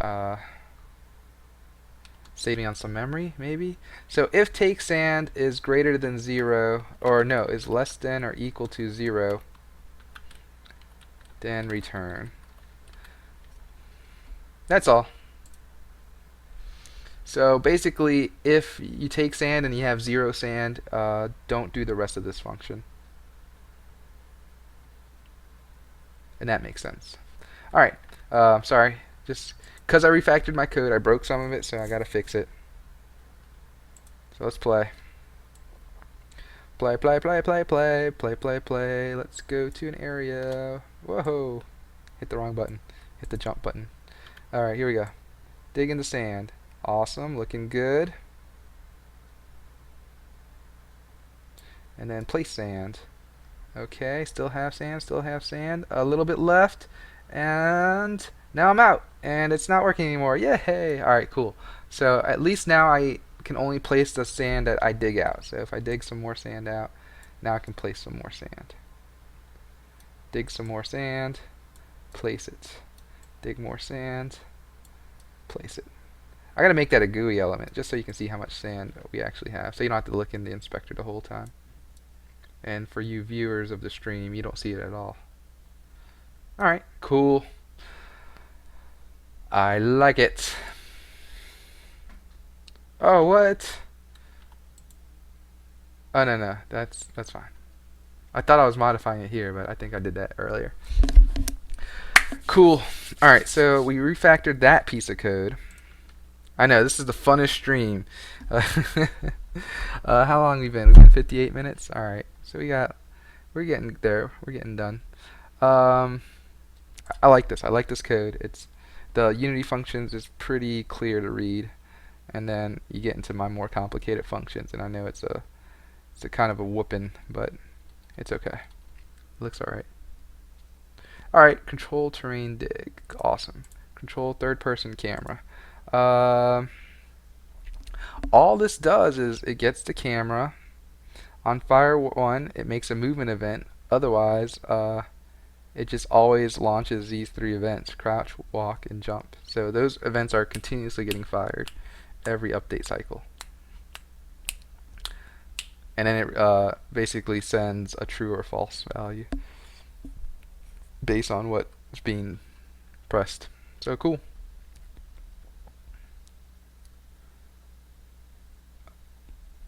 saving on some memory, maybe. So if take sand is greater than 0, or no, is less than or equal to 0, then return. That's all. So basically, if you take sand and you have 0 sand, don't do the rest of this function. And that makes sense. Alright, sorry. Just because I refactored my code, I broke some of it, so I gotta fix it. So let's play. Play, play, play, play, play, play, play, play. Let's go to an area. Whoa! Hit the wrong button. Hit the jump button. Alright, here we go. Dig in the sand. Awesome, looking good. And then place sand. Okay, still have sand, still have sand. A little bit left. And now I'm out. And it's not working anymore. Yay! Alright, cool. So at least now I can only place the sand that I dig out. So if I dig some more sand out, now I can place some more sand. Dig some more sand, place it. Dig more sand, place it. I gotta make that a GUI element just so you can see how much sand we actually have, so you don't have to look in the inspector the whole time. And for you viewers of the stream, you don't see it at all. Alright, cool. I like it. Oh, what? Oh, no, that's fine. I thought I was modifying it here, but I think I did that earlier. Cool. Alright, so we refactored that piece of code. I know, this is the funnest stream. How long have we been? We've been 58 minutes? Alright, so we're getting there. We're getting done. I like this. I like this code. The Unity functions is pretty clear to read. And then you get into my more complicated functions, and I know it's a kind of a whooping, but it's okay. It looks alright. Alright, control terrain dig. Awesome. Control third person camera. All this does is it gets the camera. On fire 1, it makes a movement event. Otherwise, it just always launches these 3 events: crouch, walk, and jump. So those events are continuously getting fired every update cycle. And then it basically sends a true or false value based on what is being pressed. So cool.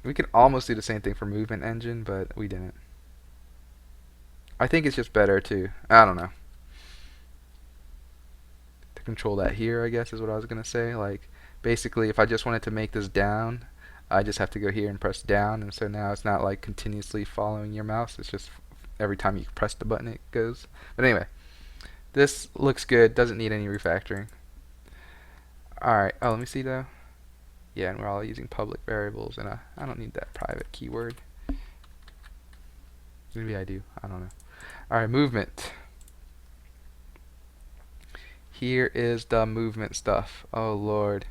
We can almost do the same thing for movement engine, but we didn't. I think it's just better to, I don't know, to control that here, I guess is what I was going to say. Like, basically, if I just wanted to make this down, I just have to go here and press down, and so now it's not like continuously following your mouse. It's just every time you press the button it goes. But anyway, this looks good. Doesn't need any refactoring. Alright, oh, let me see though. Yeah, and we're all using public variables, and I don't need that private keyword. Maybe I do. I don't know. Alright, movement. Here is the movement stuff. Oh lord.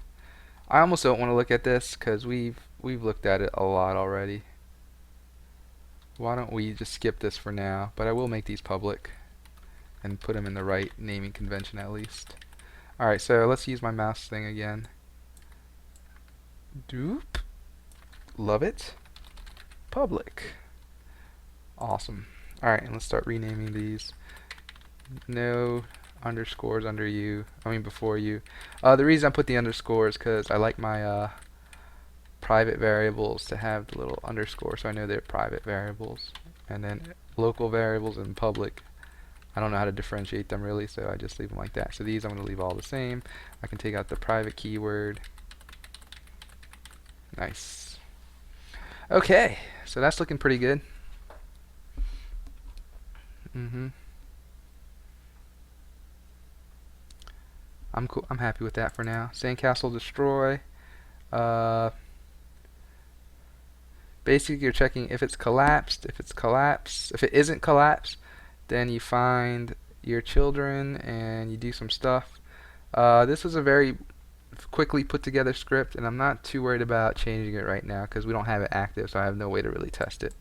I almost don't want to look at this because we've looked at it a lot already. Why don't we just skip this for now? But I will make these public and put them in the right naming convention at least. Alright, so let's use my mouse thing again. Doop. Love it. Public. Awesome. Alright, and let's start renaming these. No underscores under you. I mean before you. The reason I put the underscores because I like my private variables to have the little underscore so I know they're private variables. And then local variables and public, I don't know how to differentiate them really, so I just leave them like that. So these I'm going to leave all the same. I can take out the private keyword. Nice. Okay, so that's looking pretty good. I'm cool. I'm happy with that for now. Sandcastle destroy. Basically, you're checking if it's collapsed. If it's collapsed, if it isn't collapsed, then you find your children and you do some stuff. This was a very quickly put together script, and I'm not too worried about changing it right now because we don't have it active, so I have no way to really test it.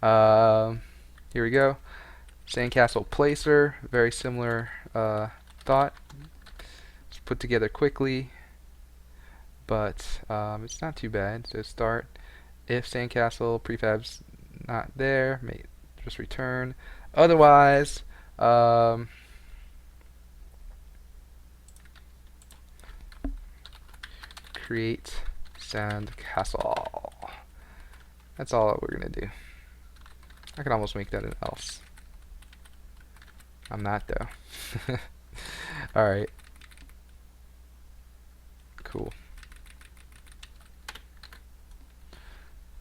Here we go. Sandcastle placer, very similar thought. It's put together quickly, but it's not too bad. So start if sandcastle prefab's not there, just return. Otherwise, create sandcastle. That's all that we're gonna do. I can almost make that an else. I'm not though. Alright. Cool.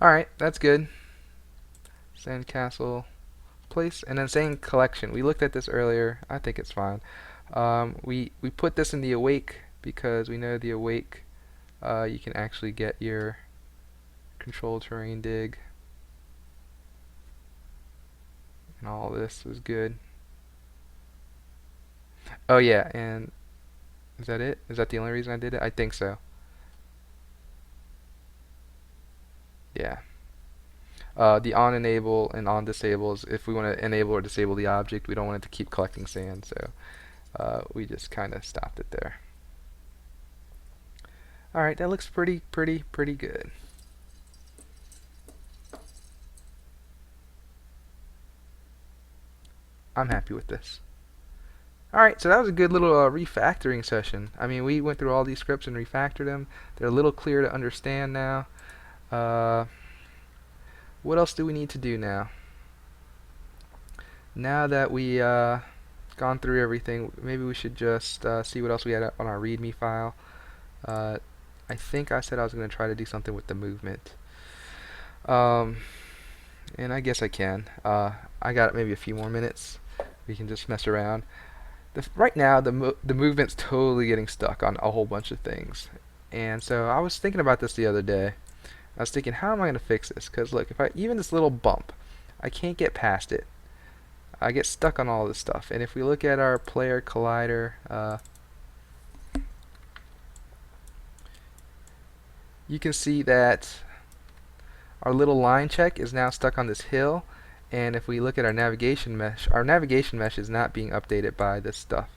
Alright, that's good. Sandcastle place, and then saying collection. We looked at this earlier. I think it's fine. We put this in the awake because we know the awake you can actually get your control terrain dig, and all this was good. Oh yeah, and is that it? Is that the only reason I did it? I think so. Yeah. The on enable and on disable is if we want to enable or disable the object. We don't want it to keep collecting sand, so we just kind of stopped it there. Alright, that looks pretty good. I'm happy with this. Alright, so that was a good little refactoring session. I mean, we went through all these scripts and refactored them. They're a little clearer to understand now. What else do we need to do now? Now that we gone through everything, maybe we should just see what else we had on our README file. I think I said I was going to try to do something with the movement. And I guess I can. I got maybe a few more minutes. We can just mess around. Right now, the movement's totally getting stuck on a whole bunch of things. And so I was thinking about this the other day. I was thinking, how am I going to fix this? Because look, if even this little bump, I can't get past it. I get stuck on all this stuff. And if we look at our player collider, you can see that our little line check is now stuck on this hill. And if we look at our navigation mesh is not being updated by this stuff.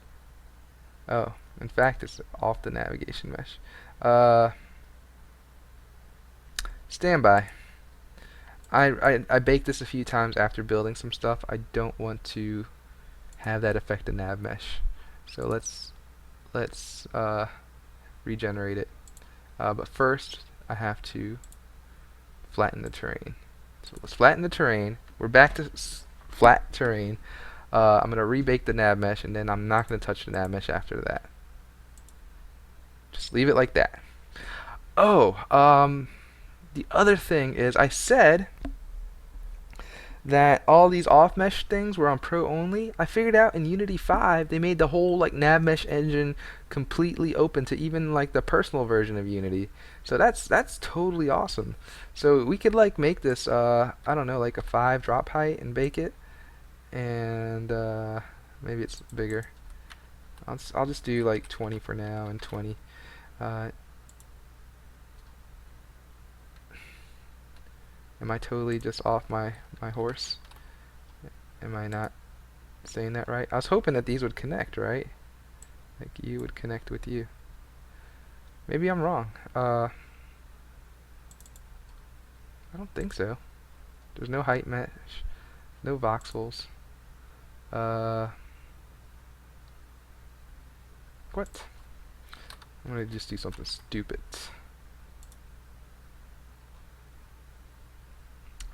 Oh, in fact, it's off the navigation mesh. Stand by. I baked this a few times after building some stuff. I don't want to have that affect the nav mesh. So let's regenerate it. But first, I have to flatten the terrain. So let's flatten the terrain. We're back to flat terrain. I'm going to rebake the nav mesh, and then I'm not going to touch the nav mesh after that. Just leave it like that. Oh, the other thing is I said that all these off mesh things were on Pro only. I figured out in Unity 5 they made the whole like nav mesh engine completely open to even like the personal version of Unity. So that's totally awesome. So we could like make this I don't know, like a 5 drop height and bake it, and maybe it's bigger. I'll just do like 20 for now and 20. Uh, am I totally just off my horse? Am I not saying that right? I was hoping that these would connect, right? Like you would connect with you. Maybe I'm wrong. I don't think so. There's no height mesh, no voxels. What? I'm gonna just do something stupid.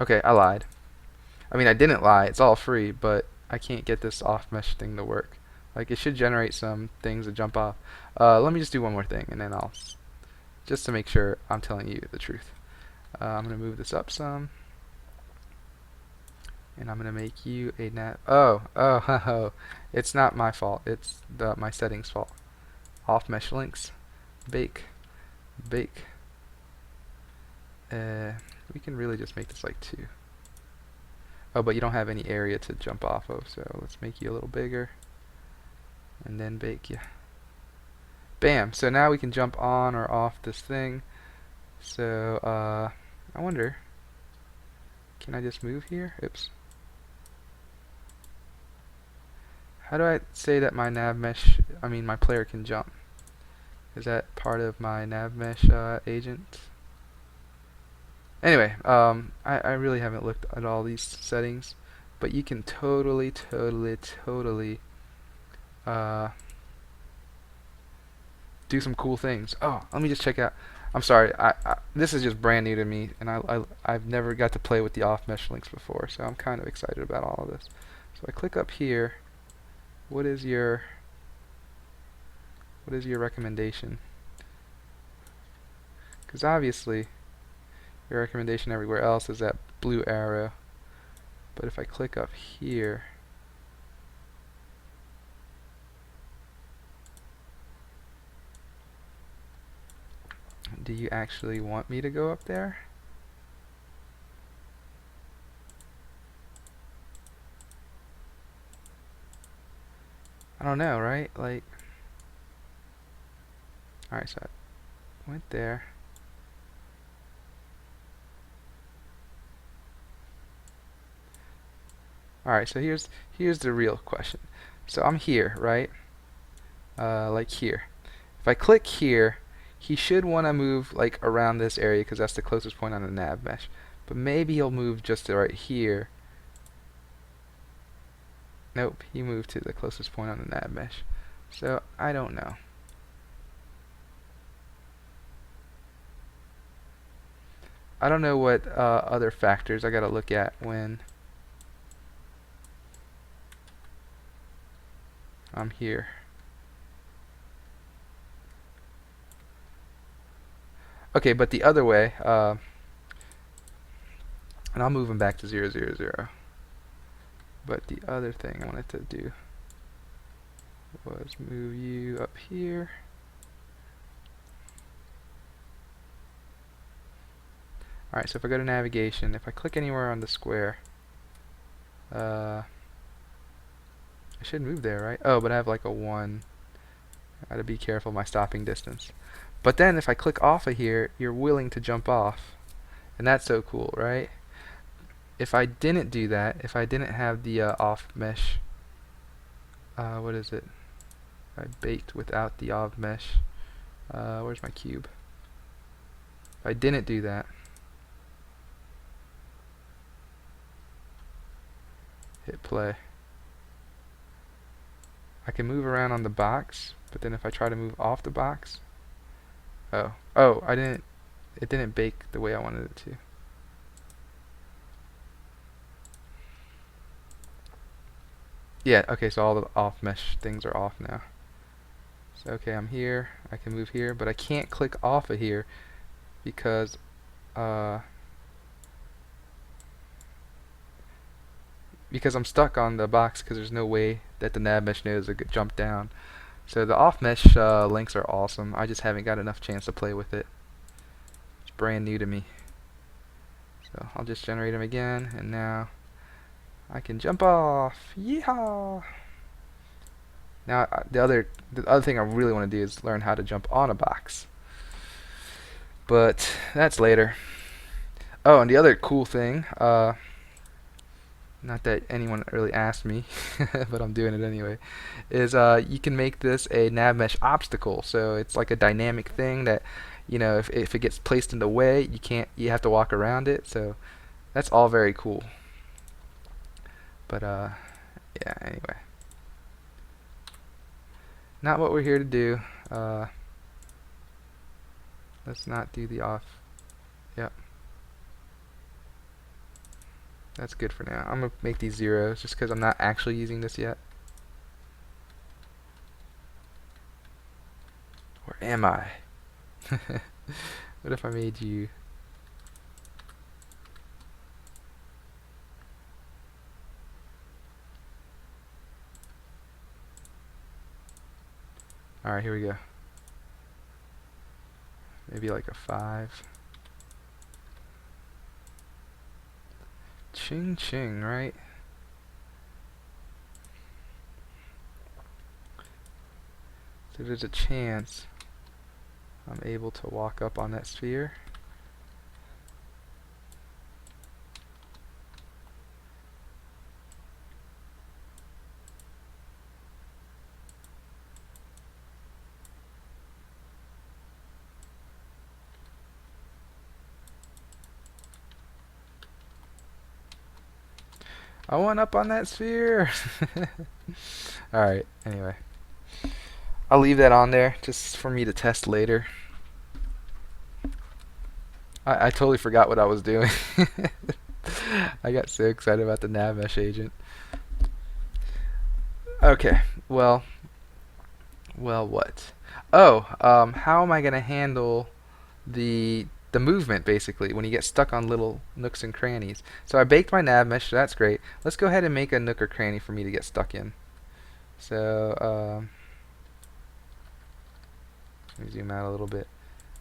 Okay, I lied. I mean, I didn't lie. It's all free, but I can't get this off mesh thing to work. Like, it should generate some things to jump off. Let me just do one more thing, and then just to make sure I'm telling you the truth. I'm gonna move this up some, and I'm gonna make you a net. Oh, it's not my fault. It's my settings fault. Off mesh links, bake. We can really just make this like 2. Oh, but you don't have any area to jump off of, so let's make you a little bigger, and then bake you. Bam! So now we can jump on or off this thing. So I wonder, can I just move here? Oops. How do I say that my nav mesh, my player can jump? Is that part of my nav mesh agent? Anyway, I really haven't looked at all these settings, but you can totally do some cool things. Oh, let me just check out. I'm sorry, this is just brand new to me, and I've never got to play with the off mesh links before, so I'm kind of excited about all of this. So I click up here. What is your recommendation? Because obviously your recommendation everywhere else is that blue arrow. But if I click up here, do you actually want me to go up there? I don't know, right? Like, alright, so I went there. Alright, so here's the real question. So I'm here, right? Like here. If I click here, he should want to move like around this area because that's the closest point on the nav mesh. But maybe he'll move just to right here. Nope, he moved to the closest point on the nav mesh. So I don't know. I don't know what other factors I gotta look at when I'm here. Okay, but the other way, and I'll move him back to 0, 0, 0. But the other thing I wanted to do was move you up here. Alright, so if I go to navigation, if I click anywhere on the square, I should move there, right? Oh, but I have like a 1. I gotta be careful of my stopping distance. But then if I click off of here, you're willing to jump off. And that's so cool, right? If I didn't do that, if I didn't have the off mesh, what is it? I baked without the off mesh. Where's my cube? If I didn't do that, hit play. I can move around on the box, but then if I try to move off the box, it didn't bake the way I wanted it to. Yeah, okay, so all the off mesh things are off now. So okay, I'm here, I can move here, but I can't click off of here because uh, I'm stuck on the box because there's no way that the nav mesh knows to jump down. So the off mesh links are awesome. I just haven't got enough chance to play with it. It's brand new to me. So I'll just generate them again, and now I can jump off. Yeehaw! Now the other thing I really want to do is learn how to jump on a box, but that's later. Oh, and the other cool thing, not that anyone really asked me, but I'm doing it anyway, is you can make this a nav mesh obstacle. So it's like a dynamic thing that, if it gets placed in the way, you have to walk around it. So that's all very cool. But yeah, anyway, not what we're here to do. Let's not do the off. Yep, that's good for now. I'm gonna make these zeros just because I'm not actually using this yet. Or am I? What if I made you? Alright, here we go. Maybe like a 5. Ching ching, right? So there's a chance I'm able to walk up on that sphere. I want up on that sphere! Alright, anyway. I'll leave that on there just for me to test later. I totally forgot what I was doing. I got so excited about the nav mesh agent. Okay, well, what? Oh, how am I gonna handle the movement basically when you get stuck on little nooks and crannies? So I baked my nav mesh, so that's great. Let's go ahead and make a nook or cranny for me to get stuck in. So let me zoom out a little bit.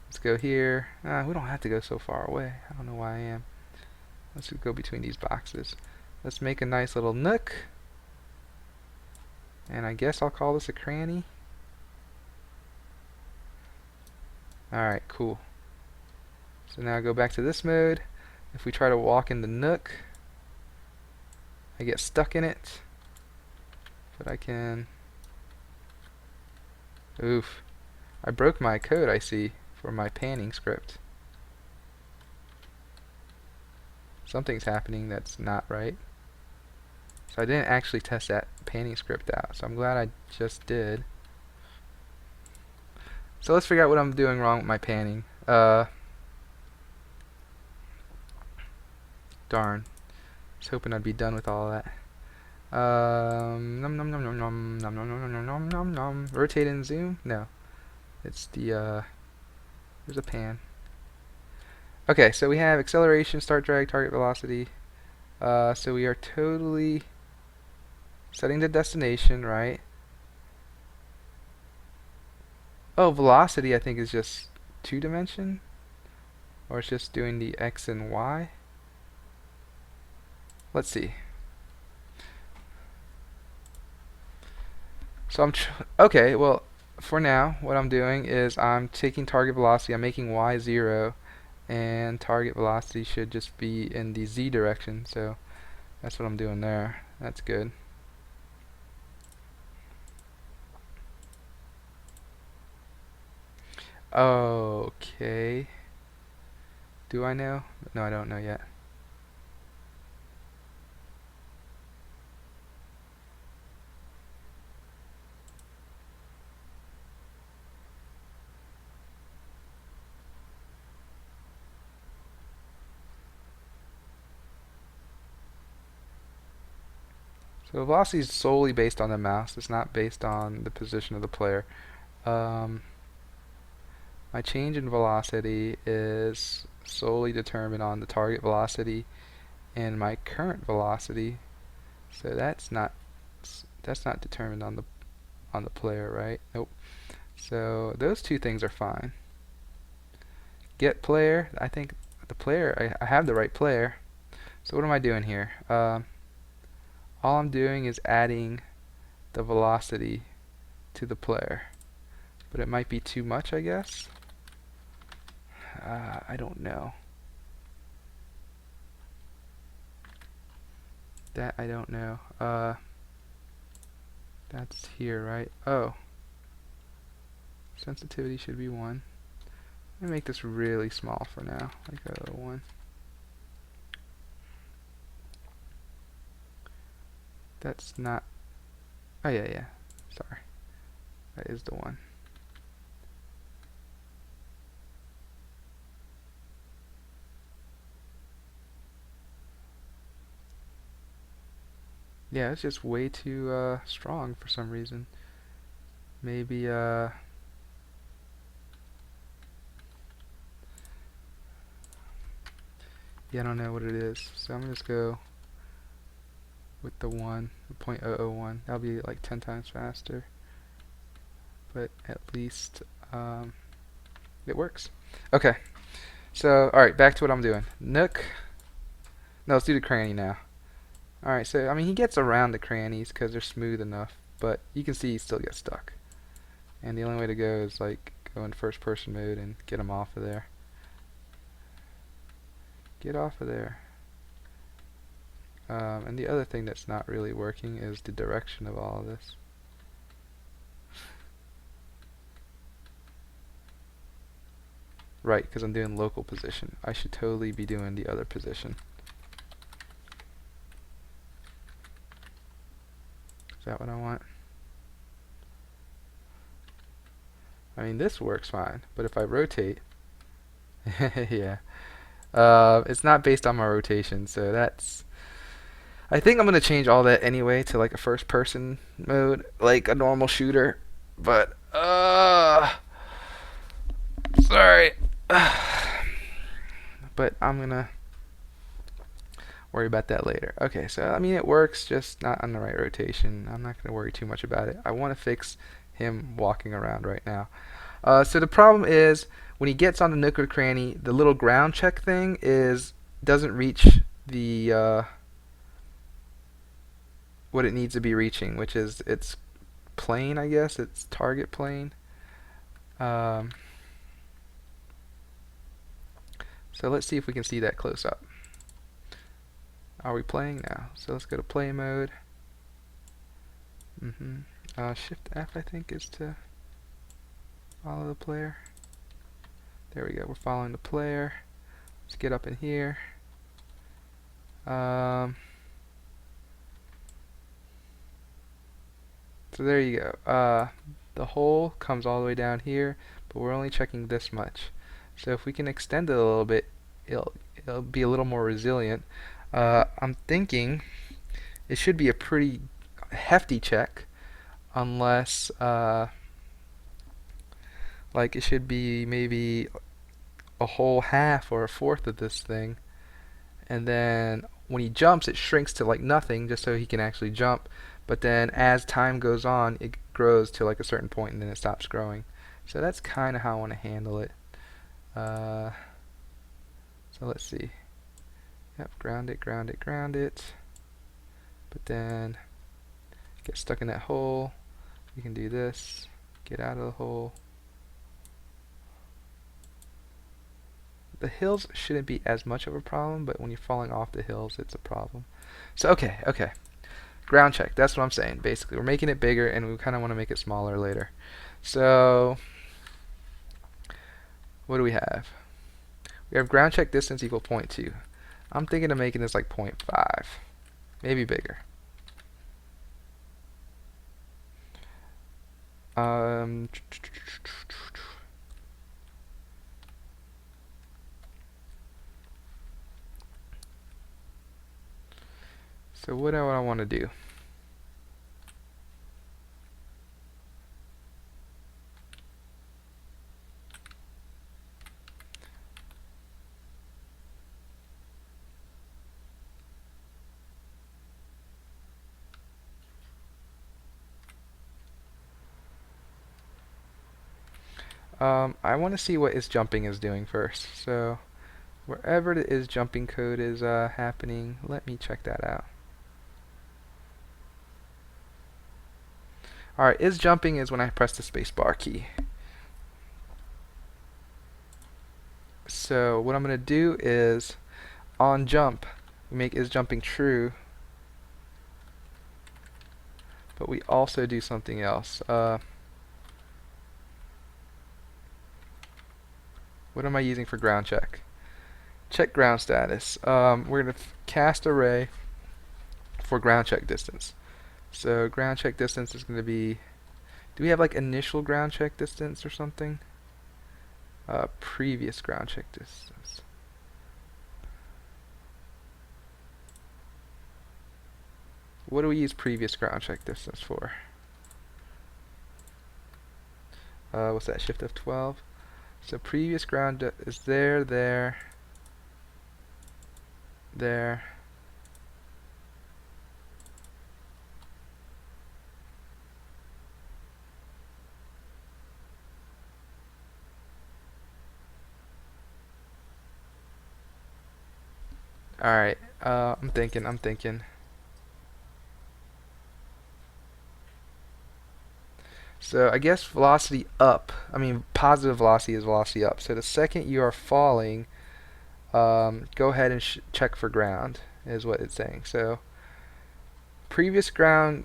Let's go here. We don't have to go so far away. I don't know why I am. Let's go between these boxes. Let's make a nice little nook. And I guess I'll call this a cranny. Alright, cool. So now go back to this mode. If we try to walk in the nook, I get stuck in it. But I can... Oof. I broke my code, I see, for my panning script. Something's happening that's not right. So I didn't actually test that panning script out, so I'm glad I just did. So let's figure out what I'm doing wrong with my panning. Darn. I was hoping I'd be done with all that. Nom nom nom nom nom nom nom nom nom nom nom nom. Rotate and zoom? No. It's the there's a pan. Okay, so we have acceleration, start drag, target velocity. So we are totally setting the destination, right? Oh, velocity I think is just 2-dimension, or it's just doing the x and y. Let's see. So okay, well, for now, what I'm doing is I'm taking target velocity, I'm making y 0, and target velocity should just be in the z direction, so that's what I'm doing there. That's good. Okay. Do I know? No, I don't know yet. So velocity is solely based on the mouse. It's not based on the position of the player. Um, my change in velocity is solely determined on the target velocity and my current velocity. So that's not determined on the player, right? Nope. So those two things are fine. Get player. I think the player. I have the right player. So what am I doing here? All I'm doing is adding the velocity to the player, but it might be too much, I guess. I don't know. That I don't know. That's here, right? Oh, sensitivity should be 1. Let me make this really small for now, like a 1. That's not. Oh yeah, yeah. Sorry, that is the 1. Yeah, it's just way too strong for some reason. Maybe yeah, I don't know what it is. So I'm gonna just go with the 1, the 0.001. That'll be like 10 times faster, but at least it works. Okay, so alright, back to what I'm doing. Nook. No, let's do the cranny now. Alright, so I mean he gets around the crannies because they're smooth enough, but you can see he still gets stuck. And the only way to go is like go in first person mode and get him off of there. Get off of there. And the other thing that's not really working is the direction of all of this. Right, because I'm doing local position. I should totally be doing the other position. Is that what I want? I mean, this works fine, but if I rotate, yeah, it's not based on my rotation, so that's. I think I'm gonna change all that anyway to like a first-person mode, like a normal shooter. But sorry, but I'm gonna worry about that later. Okay, so I mean it works, just not on the right rotation. I'm not gonna worry too much about it. I want to fix him walking around right now. So the problem is when he gets on the nook or cranny, the little ground check thing doesn't reach the what it needs to be reaching, which is its plane, I guess, its target plane. Um, so let's see if we can see that close up. Are we playing now? So let's go to play mode. Shift F I think is to follow the player. There we go, we're following the player. Let's get up in here. So there you go. The hole comes all the way down here, but we're only checking this much. So if we can extend it a little bit, it'll be a little more resilient. I'm thinking it should be a pretty hefty check, unless like it should be maybe a whole half or a fourth of this thing, and then when he jumps it shrinks to like nothing just so he can actually jump, but then as time goes on it grows to like a certain point and then it stops growing. So that's kind of how I want to handle it. So let's see. Yep, ground it, ground it, ground it. But then get stuck in that hole. We can do this. Get out of the hole. The hills shouldn't be as much of a problem, but when you're falling off the hills, it's a problem. So okay. Ground check. That's what I'm saying. Basically, we're making it bigger, and we kind of want to make it smaller later. So what do we have? We have ground check distance equal 0.2. I'm thinking of making this like 0.5, maybe bigger. So what do I want to do? I want to see what isJumping is doing first. So wherever the isJumping code is happening, let me check that out. Alright, isJumping is when I press the spacebar key. So what I'm going to do is on jump, we make isJumping true, but we also do something else. What am I using for ground check? Check ground status. We're going to cast array for ground check distance. So ground check distance is going to be, do we have like initial ground check distance or something? Previous ground check distance. What do we use previous ground check distance for? What's that, shift F12? So previous ground is there, there. Alright, I'm thinking. So I guess velocity up, positive velocity is velocity up. So the second you are falling, go ahead and check for ground, is what it's saying. So previous ground,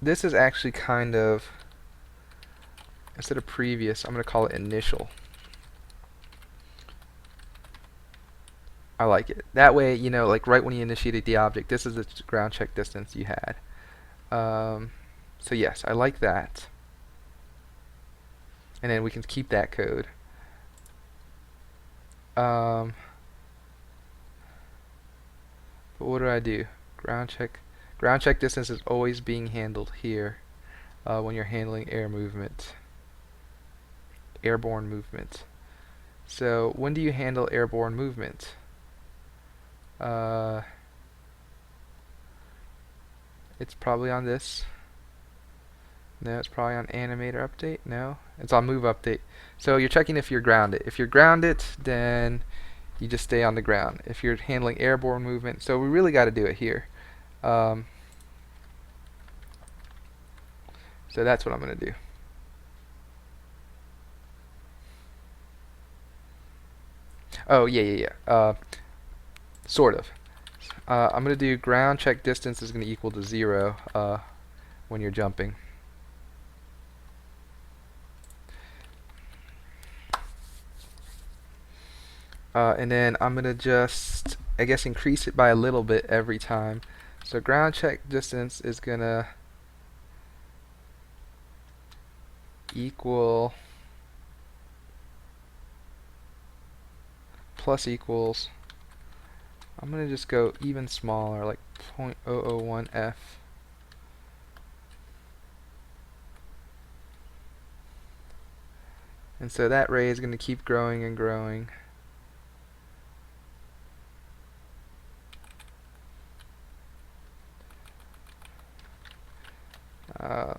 this is actually kind of, instead of previous, I'm going to call it initial. I like it. That way, you know, like right when you initiated the object, this is the ground check distance you had. So yes, I like that. And then we can keep that code. But what do? Ground check distance is always being handled here when you're handling airborne movement. So when do you handle airborne movement? It's probably on this. No, it's probably on animator update. No, it's on move update. So you're checking if you're grounded. If you're grounded, then you just stay on the ground. If you're handling airborne movement, so we really got to do it here. So that's what I'm going to do. Oh, yeah. Sort of. I'm going to do ground check distance is going to equal to 0 when you're jumping. And then I'm going to just, I guess, increase it by a little bit every time. So ground check distance is going to equal plus equals, I'm going to just go even smaller, like 0.001F. And so that ray is going to keep growing and growing.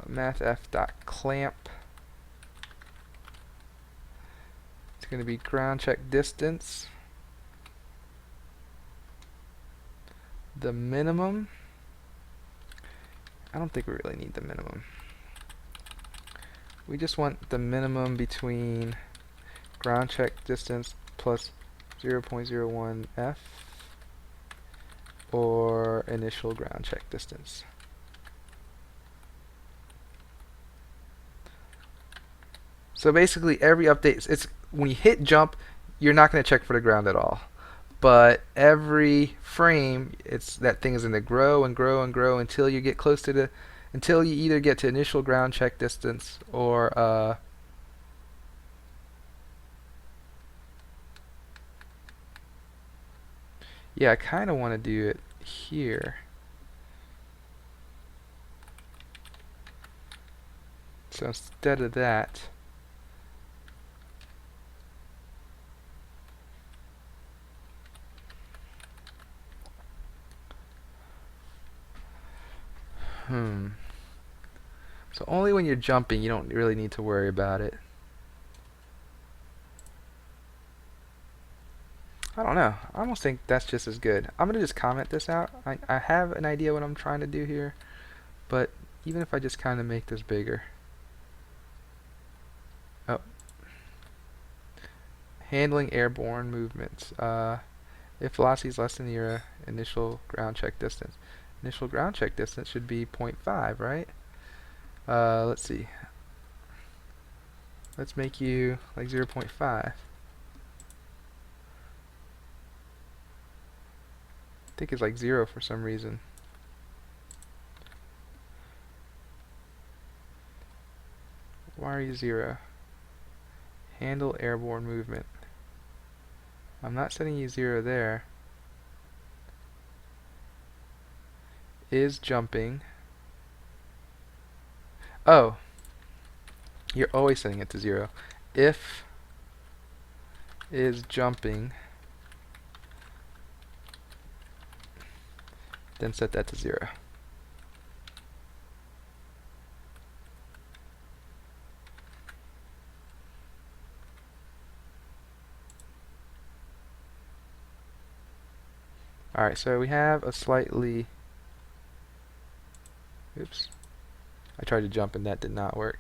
mathf.clamp. It's going to be ground check distance. The minimum. I don't think we really need the minimum. We just want the minimum between ground check distance plus 0.01F or initial ground check distance. So basically every update, it's when you hit jump, you're not going to check for the ground at all. But every frame, that thing is going to grow and grow and grow until you get close to until you either get to initial ground check distance or yeah, I kind of want to do it here. So instead of that, So only when you're jumping, you don't really need to worry about it. I don't know. I almost think that's just as good. I'm going to just comment this out. I have an idea what I'm trying to do here, but even if I just kind of make this bigger. Oh. Handling airborne movements. If velocity is less than your initial ground check distance. Initial ground check distance should be 0.5, right? Let's see. Let's make you like 0.5. I think it's like 0 for some reason. Why are you 0? Handle airborne movement. I'm not setting you 0 there. Is jumping. Oh, you're always setting it to 0. If is jumping, then set that to 0. Alright, so we have a slightly... Oops. I tried to jump and that did not work.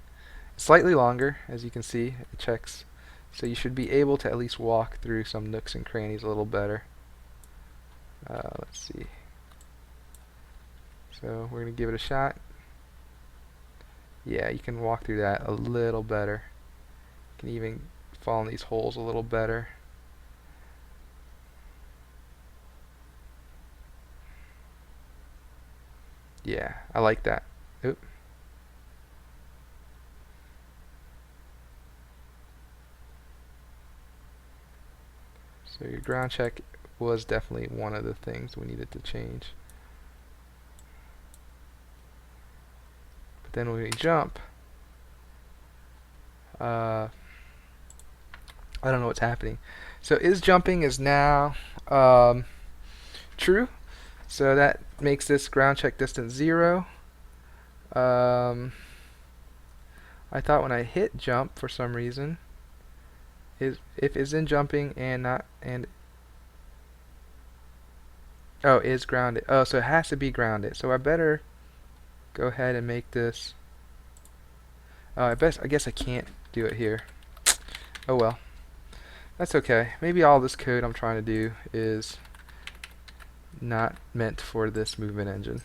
Slightly longer, as you can see, it checks. So you should be able to at least walk through some nooks and crannies a little better. Let's see. So we're going to give it a shot. Yeah, you can walk through that a little better. You can even fall in these holes a little better. Yeah, I like that. Oop. So your ground check was definitely one of the things we needed to change. But then when we jump, I don't know what's happening. So is jumping is now true. So that makes this ground check distance 0. I thought when I hit jump for some reason, if is in jumping and not and oh is grounded. Oh, so it has to be grounded. So I better go ahead and make this. I guess I can't do it here. Oh well, that's okay. Maybe all this code I'm trying to do is not meant for this movement engine.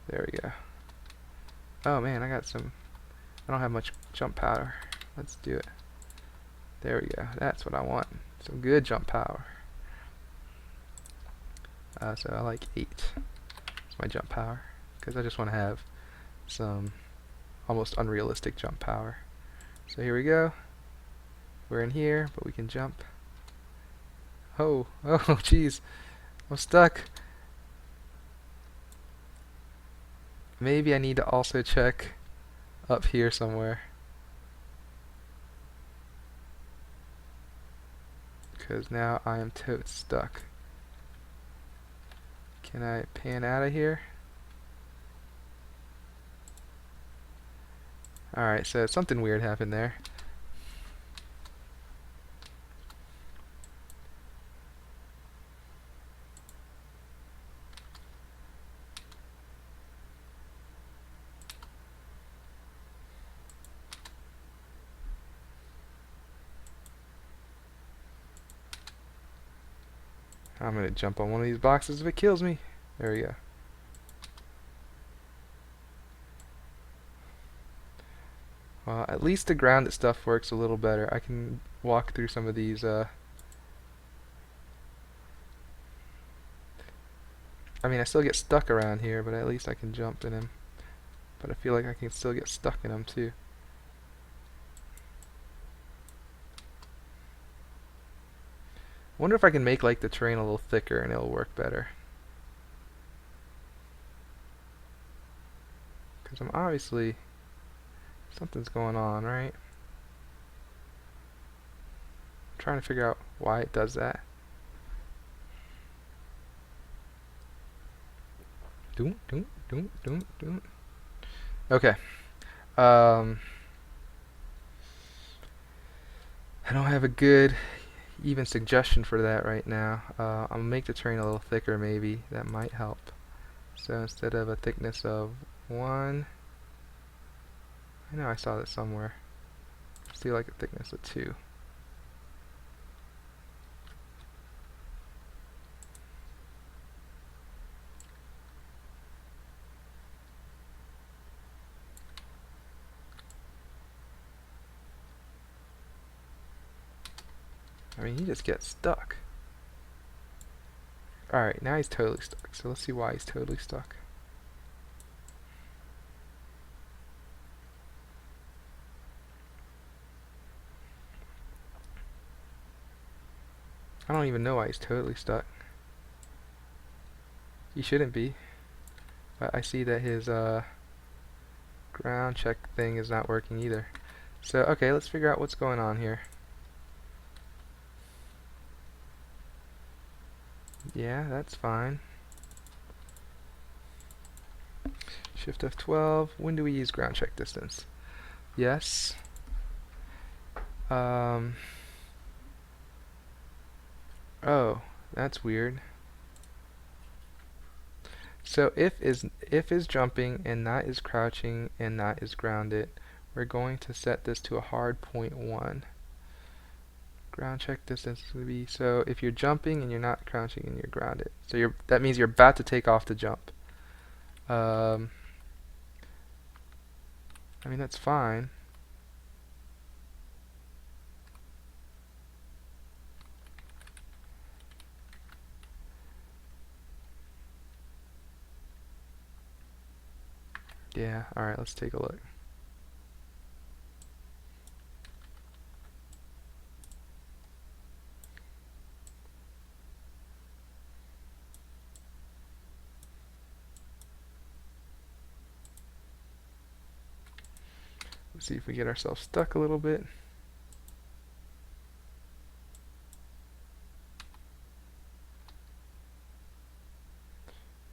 There we go. Oh man, I don't have much jump power. Let's do it. There we go. That's what I want. Some good jump power. So I like 8. It's my jump power because I just want to have some almost unrealistic jump power. So here we go. We're in here, but we can jump. Oh, jeez. I'm stuck. Maybe I need to also check up here somewhere. Because now I am totes stuck. Can I pan out of here? Alright, so something weird happened there. I'm gonna jump on one of these boxes if it kills me. There we go. Well, at least the grounded stuff works a little better. I can walk through some of these. I mean, I still get stuck around here, but at least I can jump in them. But I feel like I can still get stuck in them too. I wonder if I can make like the terrain a little thicker and it'll work better. Because I'm obviously... something's going on, right? I'm trying to figure out why it does that. Doom. Okay. I don't have a good even suggestion for that right now. I'll make the terrain a little thicker maybe. That might help. So instead of a thickness of 1, I know I saw that somewhere. Let's do like a thickness of 2. I mean, he just gets stuck. Alright, now he's totally stuck. So let's see why he's totally stuck. I don't even know why he's totally stuck. He shouldn't be. But I see that his ground check thing is not working either. So, okay, let's figure out what's going on here. Yeah, that's fine. Shift F12. When do we use ground check distance? Yes. Oh, that's weird. So if is jumping and not is crouching and not is grounded, we're going to set this to a hard point 1. Ground check distance is going to be, so if you're jumping and you're not crouching and you're grounded, so that means you're about to take off the jump. I mean, that's fine. Yeah, alright, let's take a look. Let's see if we get ourselves stuck a little bit.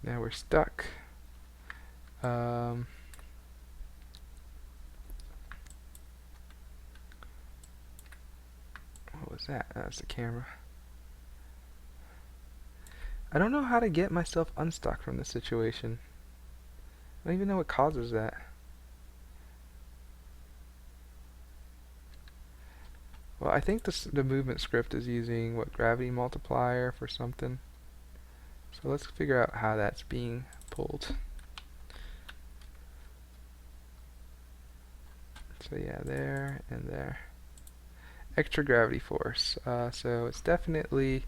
Now we're stuck. What was that? That's the camera. I don't know how to get myself unstuck from this situation. I don't even know what causes that. Well, I think the movement script is using, what, gravity multiplier for something. So let's figure out how that's being pulled. So yeah, there and there. Extra gravity force. So it's definitely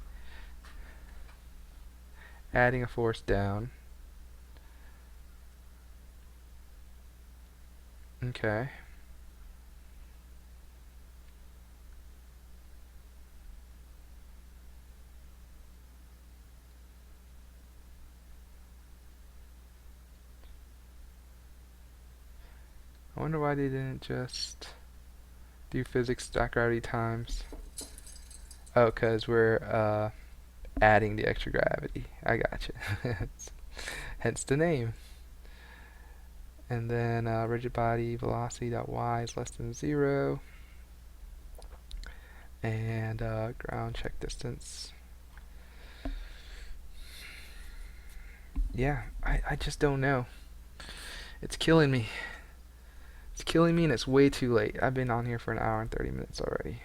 adding a force down. Okay. I wonder why they didn't just do physics dot gravity times. Oh, because we're adding the extra gravity. I gotcha. Hence the name. And then rigid body velocity dot y is less than 0. And ground check distance. Yeah, I just don't know. It's killing me. It's killing me and it's way too late. I've been on here for an hour and 30 minutes already.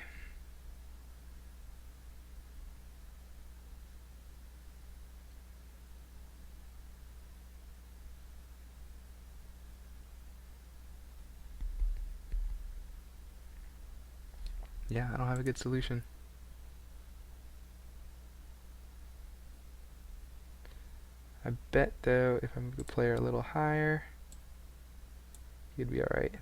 Yeah, I don't have a good solution. I bet though if I move the player a little higher, he'd be alright.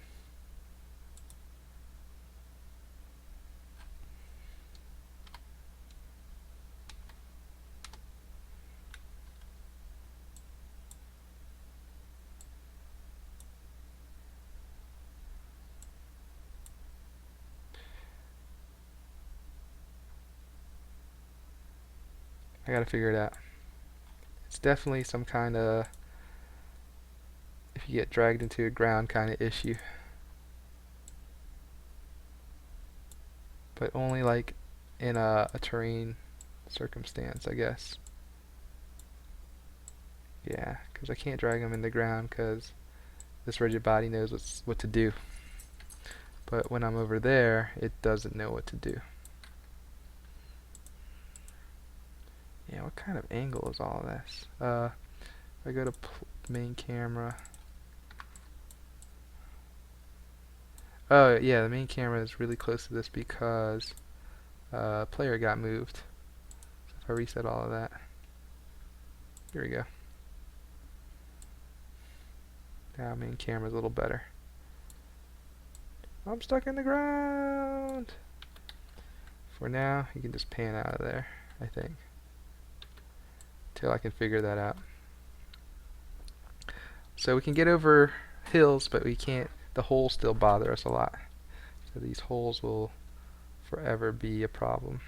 I gotta figure it out. It's definitely some kind of, if you get dragged into a ground kind of issue. But only like in a terrain circumstance, I guess. Yeah, because I can't drag them in the ground because this rigid body knows what to do. But when I'm over there, it doesn't know what to do. Yeah, what kind of angle is all this? If I go to main camera. Oh, yeah, the main camera is really close to this because player got moved. So if I reset all of that. Here we go. Now main camera's a little better. I'm stuck in the ground! For now, you can just pan out of there, I think. Till I can figure that out. So we can get over hills, but we can't, the holes still bother us a lot. So these holes will forever be a problem.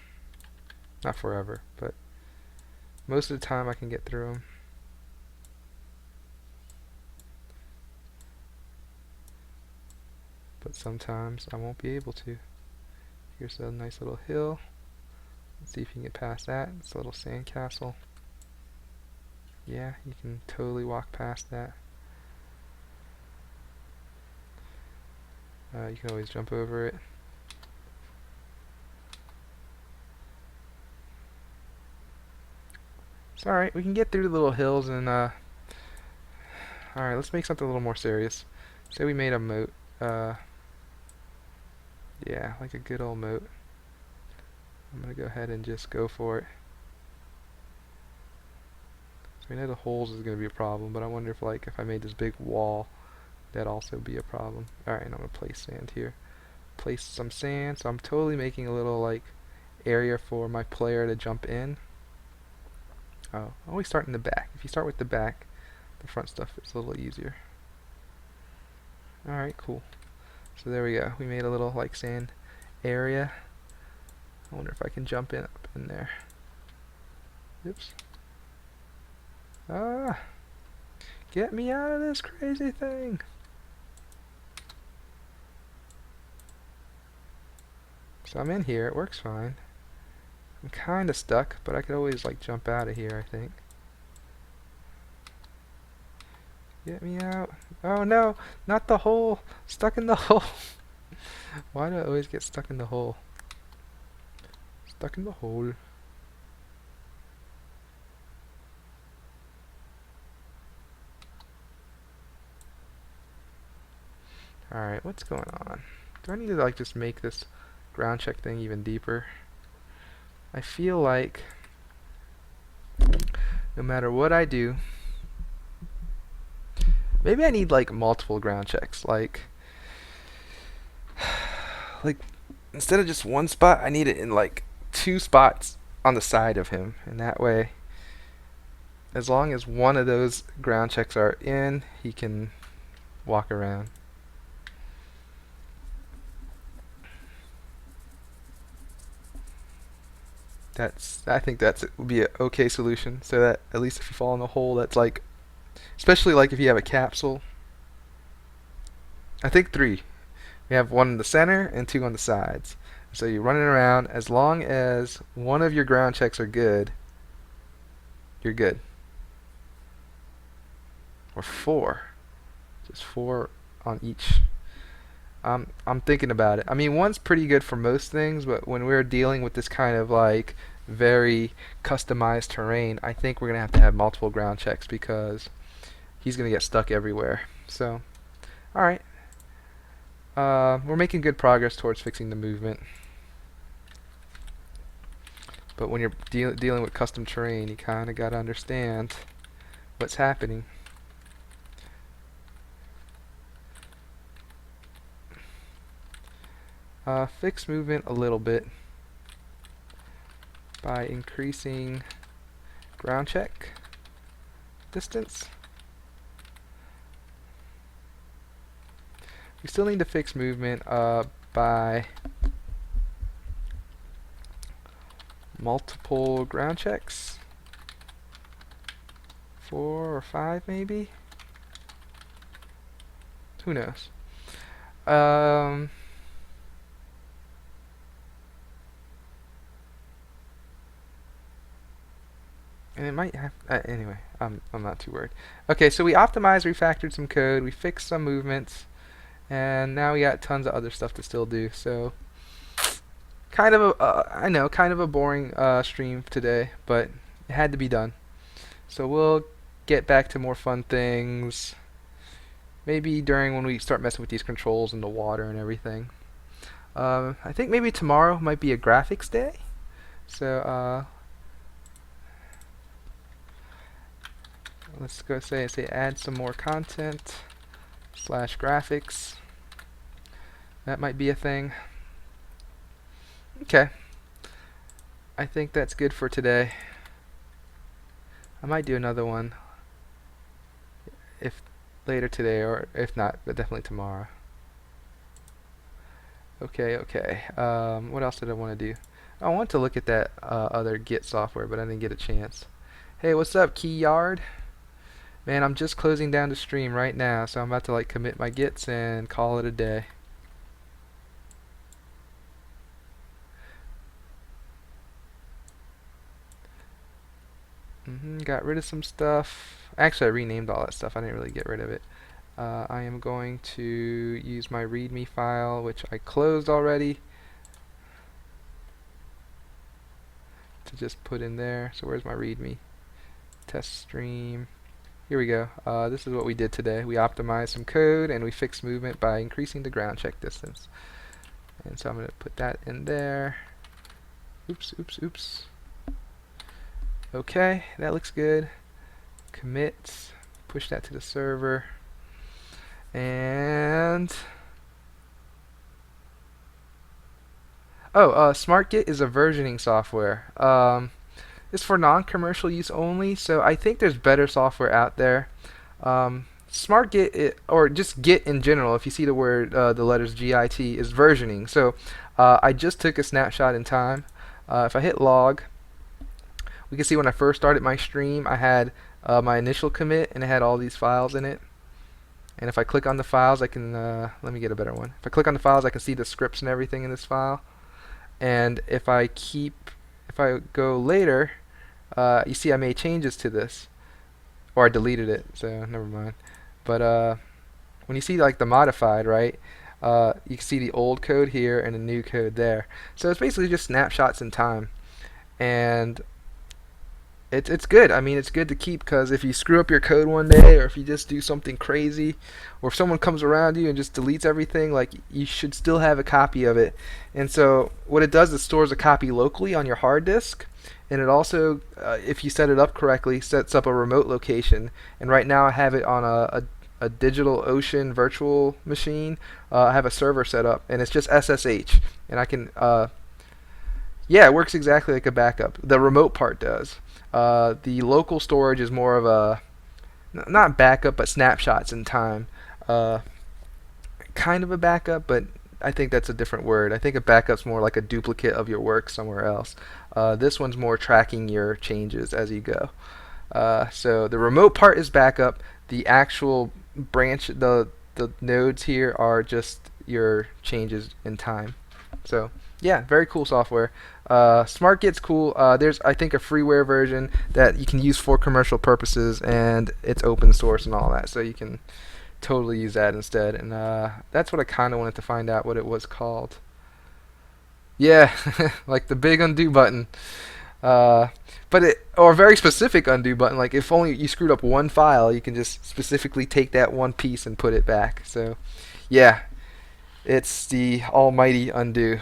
Not forever, but most of the time I can get through them. But sometimes I won't be able to. Here's a nice little hill. Let's see if you can get past that. It's a little sand castle. Yeah, you can totally walk past that. You can always jump over it. It's alright, we can get through the little hills and alright, let's make something a little more serious. Say we made a moat. Yeah, like a good old moat. I'm gonna go ahead and just go for it. So we know the holes is gonna be a problem, but I wonder if if I made this big wall, that'd also be a problem. Alright, I'm gonna place sand here. Place some sand, so I'm totally making a little area for my player to jump in. Oh, always start in the back. If you start with the back, the front stuff is a little easier. Alright, cool. So there we go. We made a little sand area. I wonder if I can jump up in there. Oops. Ah! Get me out of this crazy thing! So I'm in here, it works fine. I'm kinda stuck, but I could always jump out of here, I think. Get me out. Oh no! Not the hole! Stuck in the hole! Why do I always get stuck in the hole? Stuck in the hole. Alright, what's going on? Do I need to just make this ground check thing even deeper? I feel like no matter what I do, maybe I need multiple ground checks. Like instead of just one spot, I need it in 2 spots on the side of him, and that way, as long as one of those ground checks are in, he can walk around. I think would be an okay solution, so that at least if you fall in a hole that's especially if you have a capsule. I think 3. We have 1 in the center and 2 on the sides. So you're running around, as long as one of your ground checks are good, you're good. Or 4. Just 4 on each. I'm thinking about it. I mean, 1's pretty good for most things, but when we're dealing with this kind of very customized terrain, I think we're gonna have multiple ground checks because he's gonna get stuck everywhere. So, alright. We're making good progress towards fixing the movement. But when you're dealing with custom terrain, you kind of got to understand what's happening. Fix movement a little bit by increasing ground check distance. We still need to fix movement by multiple ground checks. 4 or 5 maybe. Who knows? Um, and it might have. Anyway, I'm not too worried. Okay, so we optimized, refactored some code, we fixed some movements, and now we got tons of other stuff to still do. So kind of a, I know, kind of a boring stream today, but it had to be done. So we'll get back to more fun things. Maybe during when we start messing with these controls and the water and everything. I think maybe tomorrow might be a graphics day. So let's go say add some more content slash graphics. That might be a thing. Okay. I think that's good for today. I might do another one if later today, or if not, but definitely tomorrow. Okay, okay. What else did I want to do? I want to look at that other Git software, but I didn't get a chance. Hey, what's up, Key Yard? Man, I'm just closing down the stream right now, so I'm about to like commit my Gits and call it a day. Got rid of some stuff. Actually, I renamed all that stuff. I didn't really get rid of it. I am going to use my README file, which I closed already, to just put in there. So where's my README? Test stream. Here we go. This is what we did today. We optimized some code and we fixed movement by increasing the ground check distance. And so I'm going to put that in there. Oops, oops, oops. Okay, that looks good. Commit. Push that to the server. And SmartGit is a versioning software. It's for non-commercial use only, so I think there's better software out there. SmartGit, or just Git in general, if you see the word, the letters GIT, is versioning. So I just took a snapshot in time. If I hit log, we can see when I first started my stream, I had my initial commit, and it had all these files in it. And if I click on the files, I can, let me get a better one. If I click on the files, I can see the scripts and everything in this file. And if I go later, you see I made changes to this, or I deleted it, so never mind. But when you see like the modified, right, you can see the old code here and the new code there. So it's basically just snapshots in time, and it's good. I mean, it's good to keep, because if you screw up your code one day, or if you just do something crazy, or if someone comes around you and just deletes everything, like, you should still have a copy of it. And so what it does is stores a copy locally on your hard disk, and it also, if you set it up correctly, sets up a remote location. And right now I have it on a DigitalOcean virtual machine. I have a server set up, and it's just SSH, and I can yeah, it works exactly like a backup. The remote part does. The local storage is more of a, not backup, but snapshots in time. Kind of a backup, but I think that's a different word. I think a backup's more like a duplicate of your work somewhere else. This one's more tracking your changes as you go. So the remote part is backup. The actual branch, the nodes here are just your changes in time. So yeah, very cool software. SmartGit's cool. There's, I think, a freeware version that you can use for commercial purposes, and it's open source and all that, so you can totally use that instead. And that's what I kind of wanted to find out what it was called. Yeah, like the big undo button. Or a very specific undo button. Like if only you screwed up one file, you can just specifically take that one piece and put it back. So yeah, it's the almighty undo.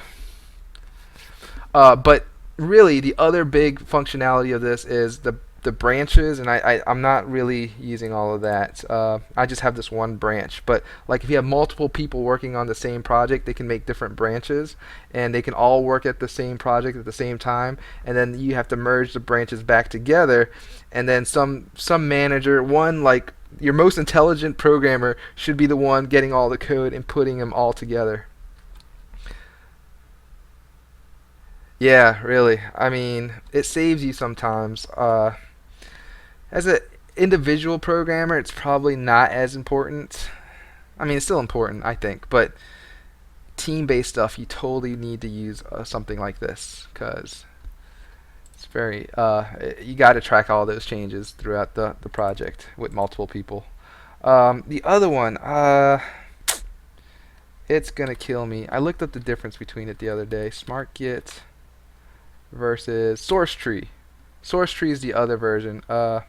But really, the other big functionality of this is the branches, and I'm not really using all of that. I just have this one branch. But like if you have multiple people working on the same project, they can make different branches, and they can all work at the same project at the same time, and then you have to merge the branches back together, and then some manager, one, like your most intelligent programmer, should be the one getting all the code and putting them all together. Yeah, really. I mean, it saves you sometimes. As an individual programmer, it's probably not as important. I mean, it's still important, I think, but team-based stuff, you totally need to use something like this because it's very. You got to track all those changes throughout the project with multiple people. The other one, it's gonna kill me. I looked up the difference between it the other day. SmartGit versus SourceTree. SourceTree is the other version. So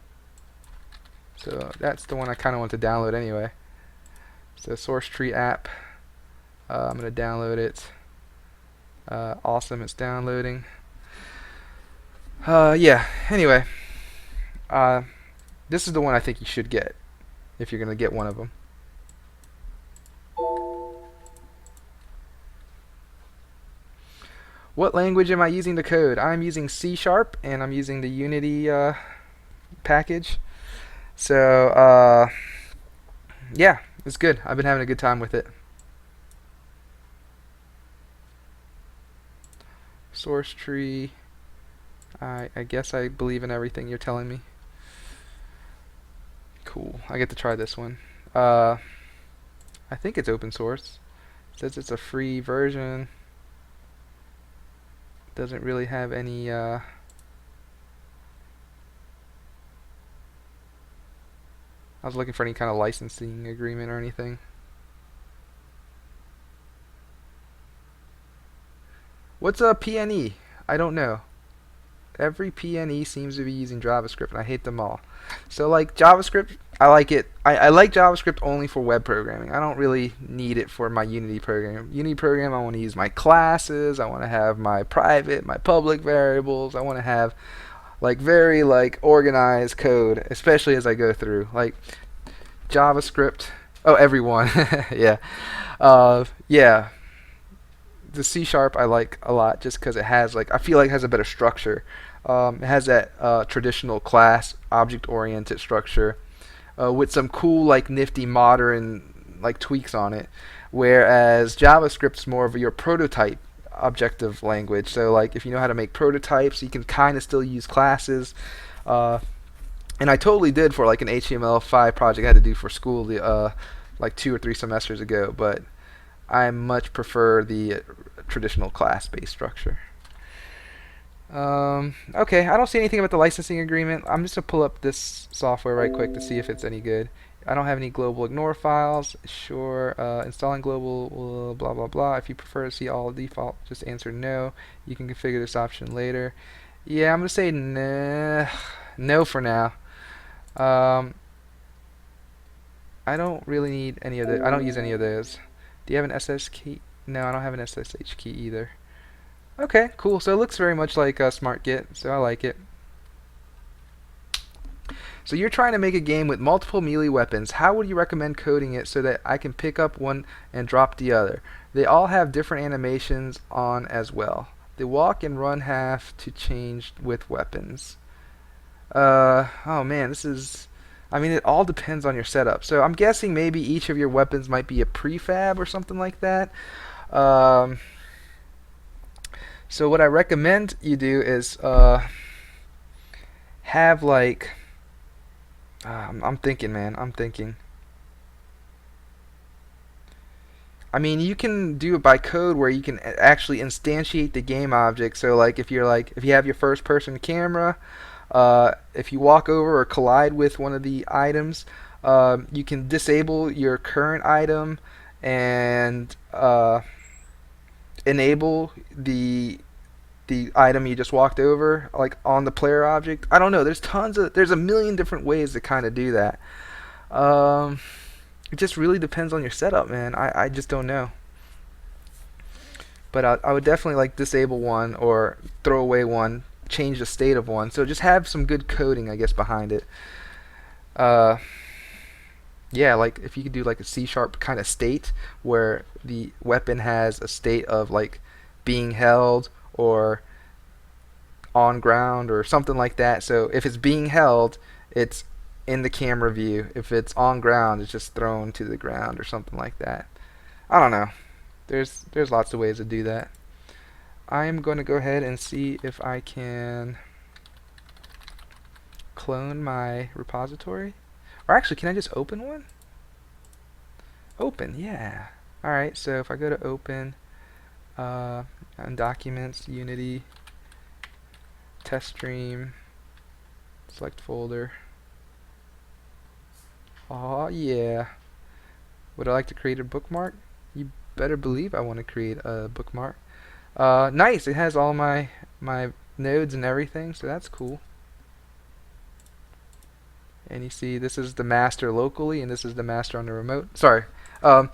that's the one I kind of want to download anyway. So SourceTree app. I'm gonna download it. Awesome, it's downloading. Yeah. Anyway, this is the one I think you should get if you're gonna get one of them. What language am I using to code? I'm using C# and I'm using the Unity package. So yeah, it's good. I've been having a good time with it. Source tree. I guess I believe in everything you're telling me. Cool. I get to try this one. I think it's open source. It says it's a free version. Doesn't really have any I was looking for any kind of licensing agreement or anything. What's a PNE? I don't know. Every PNE seems to be using JavaScript, and I hate them all. So, like, JavaScript, I like it. I like JavaScript only for web programming. I don't really need it for my Unity program. Unity program, I want to use my classes. I want to have my private, my public variables. I want to have, like, very, like, organized code, especially as I go through. Like, JavaScript. Oh, everyone. Yeah. Yeah. The C# I like a lot just because it has, like, I feel like it has a better structure. It has that traditional class object-oriented structure with some cool, like, nifty modern, like, tweaks on it. Whereas JavaScript's more of your prototype objective language. So, like, if you know how to make prototypes, you can kind of still use classes. And I totally did for, like, an HTML5 project I had to do for school like 2 or 3 semesters ago. But I much prefer the traditional class-based structure. Okay, I don't see anything about the licensing agreement. I'm just going to pull up this software right quick to see if it's any good. I don't have any global ignore files. Sure, installing global blah blah blah. If you prefer to see all default, just answer no. You can configure this option later. Yeah, I'm going to say nah, no for now. I don't really need any of the. I don't use any of those. Do you have an SS key? No, I don't have an SSH key either. Okay, cool. So it looks very much like SmartGit, so I like it. So you're trying to make a game with multiple melee weapons. How would you recommend coding it so that I can pick up one and drop the other? They all have different animations on as well. The walk and run have to change with weapons. Oh man, this is... I mean, it all depends on your setup. So I'm guessing maybe each of your weapons might be a prefab or something like that. So what I recommend you do is have like... I'm thinking, man. I'm thinking. I mean, you can do it by code where you can actually instantiate the game object. So like if you have your first person camera, if you walk over or collide with one of the items, you can disable your current item and enable the item you just walked over, like on the player object. I don't know. There's a million different ways to kind of do that. It just really depends on your setup, man. I just don't know. But I would definitely like disable one or throw away one, change the state of one. So just have some good coding, I guess, behind it. Yeah, like if you could do like a C# kind of state where the weapon has a state of like being held or on ground or something like that. So if it's being held, it's in the camera view. If it's on ground, it's just thrown to the ground or something like that. I don't know. There's lots of ways to do that. I'm going to go ahead and see if I can clone my repository. Or actually, can I just open one? Open, yeah. Alright, so if I go to open, on documents, Unity, test stream, select folder. Oh yeah. Would I like to create a bookmark? You better believe I want to create a bookmark. Nice, it has all my nodes and everything, so that's cool. And you see this is the master locally and this is the master on the remote. Sorry. Um,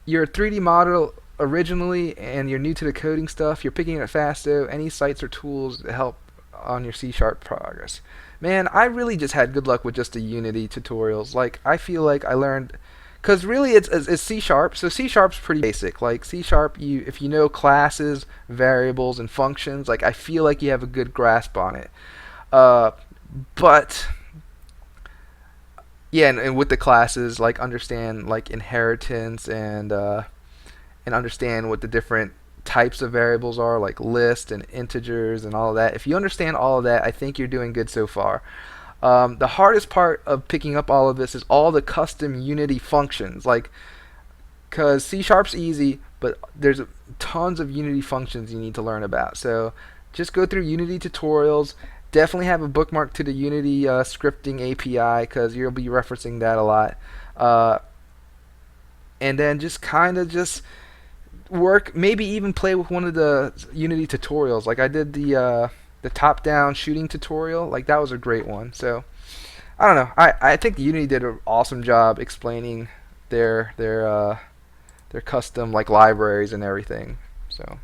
your 3D model originally and you're new to the coding stuff, you're picking it up fast though. Any sites or tools that help on your C# progress. Man, I really just had good luck with just the Unity tutorials. Like, I feel like I learned, because really it's C#, so C#'s pretty basic. Like C#, if you know classes, variables, and functions, like I feel like you have a good grasp on it. Uh, but yeah, and with the classes, like understand like inheritance and understand what the different types of variables are, like list and integers and all of that. If you understand all of that, I think you're doing good so far. The hardest part of picking up all of this is all the custom Unity functions, like because C#'s easy, but there's tons of Unity functions you need to learn about. So just go through Unity tutorials. Definitely have a bookmark to the Unity scripting API because you'll be referencing that a lot. Uh, and then just kind of just work, maybe even play with one of the Unity tutorials. Like I did the top-down shooting tutorial. Like that was a great one. So I don't know. I think Unity did an awesome job explaining their custom like libraries and everything. So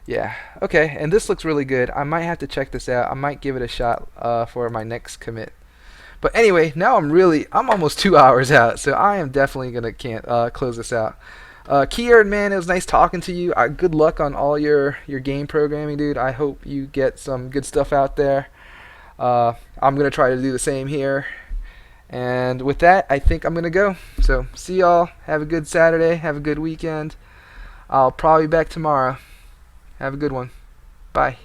yeah, okay. And this looks really good. I might have to check this out. I might give it a shot for my next commit. But anyway, now I'm almost 2 hours out, so I am definitely gonna can't close this out. Kierd, man, it was nice talking to you. Good luck on all your game programming, dude. I hope you get some good stuff out there. I'm gonna try to do the same here. And with that, I think I'm gonna go. So see y'all. Have a good Saturday. Have a good weekend. I'll probably be back tomorrow. Have a good one. Bye.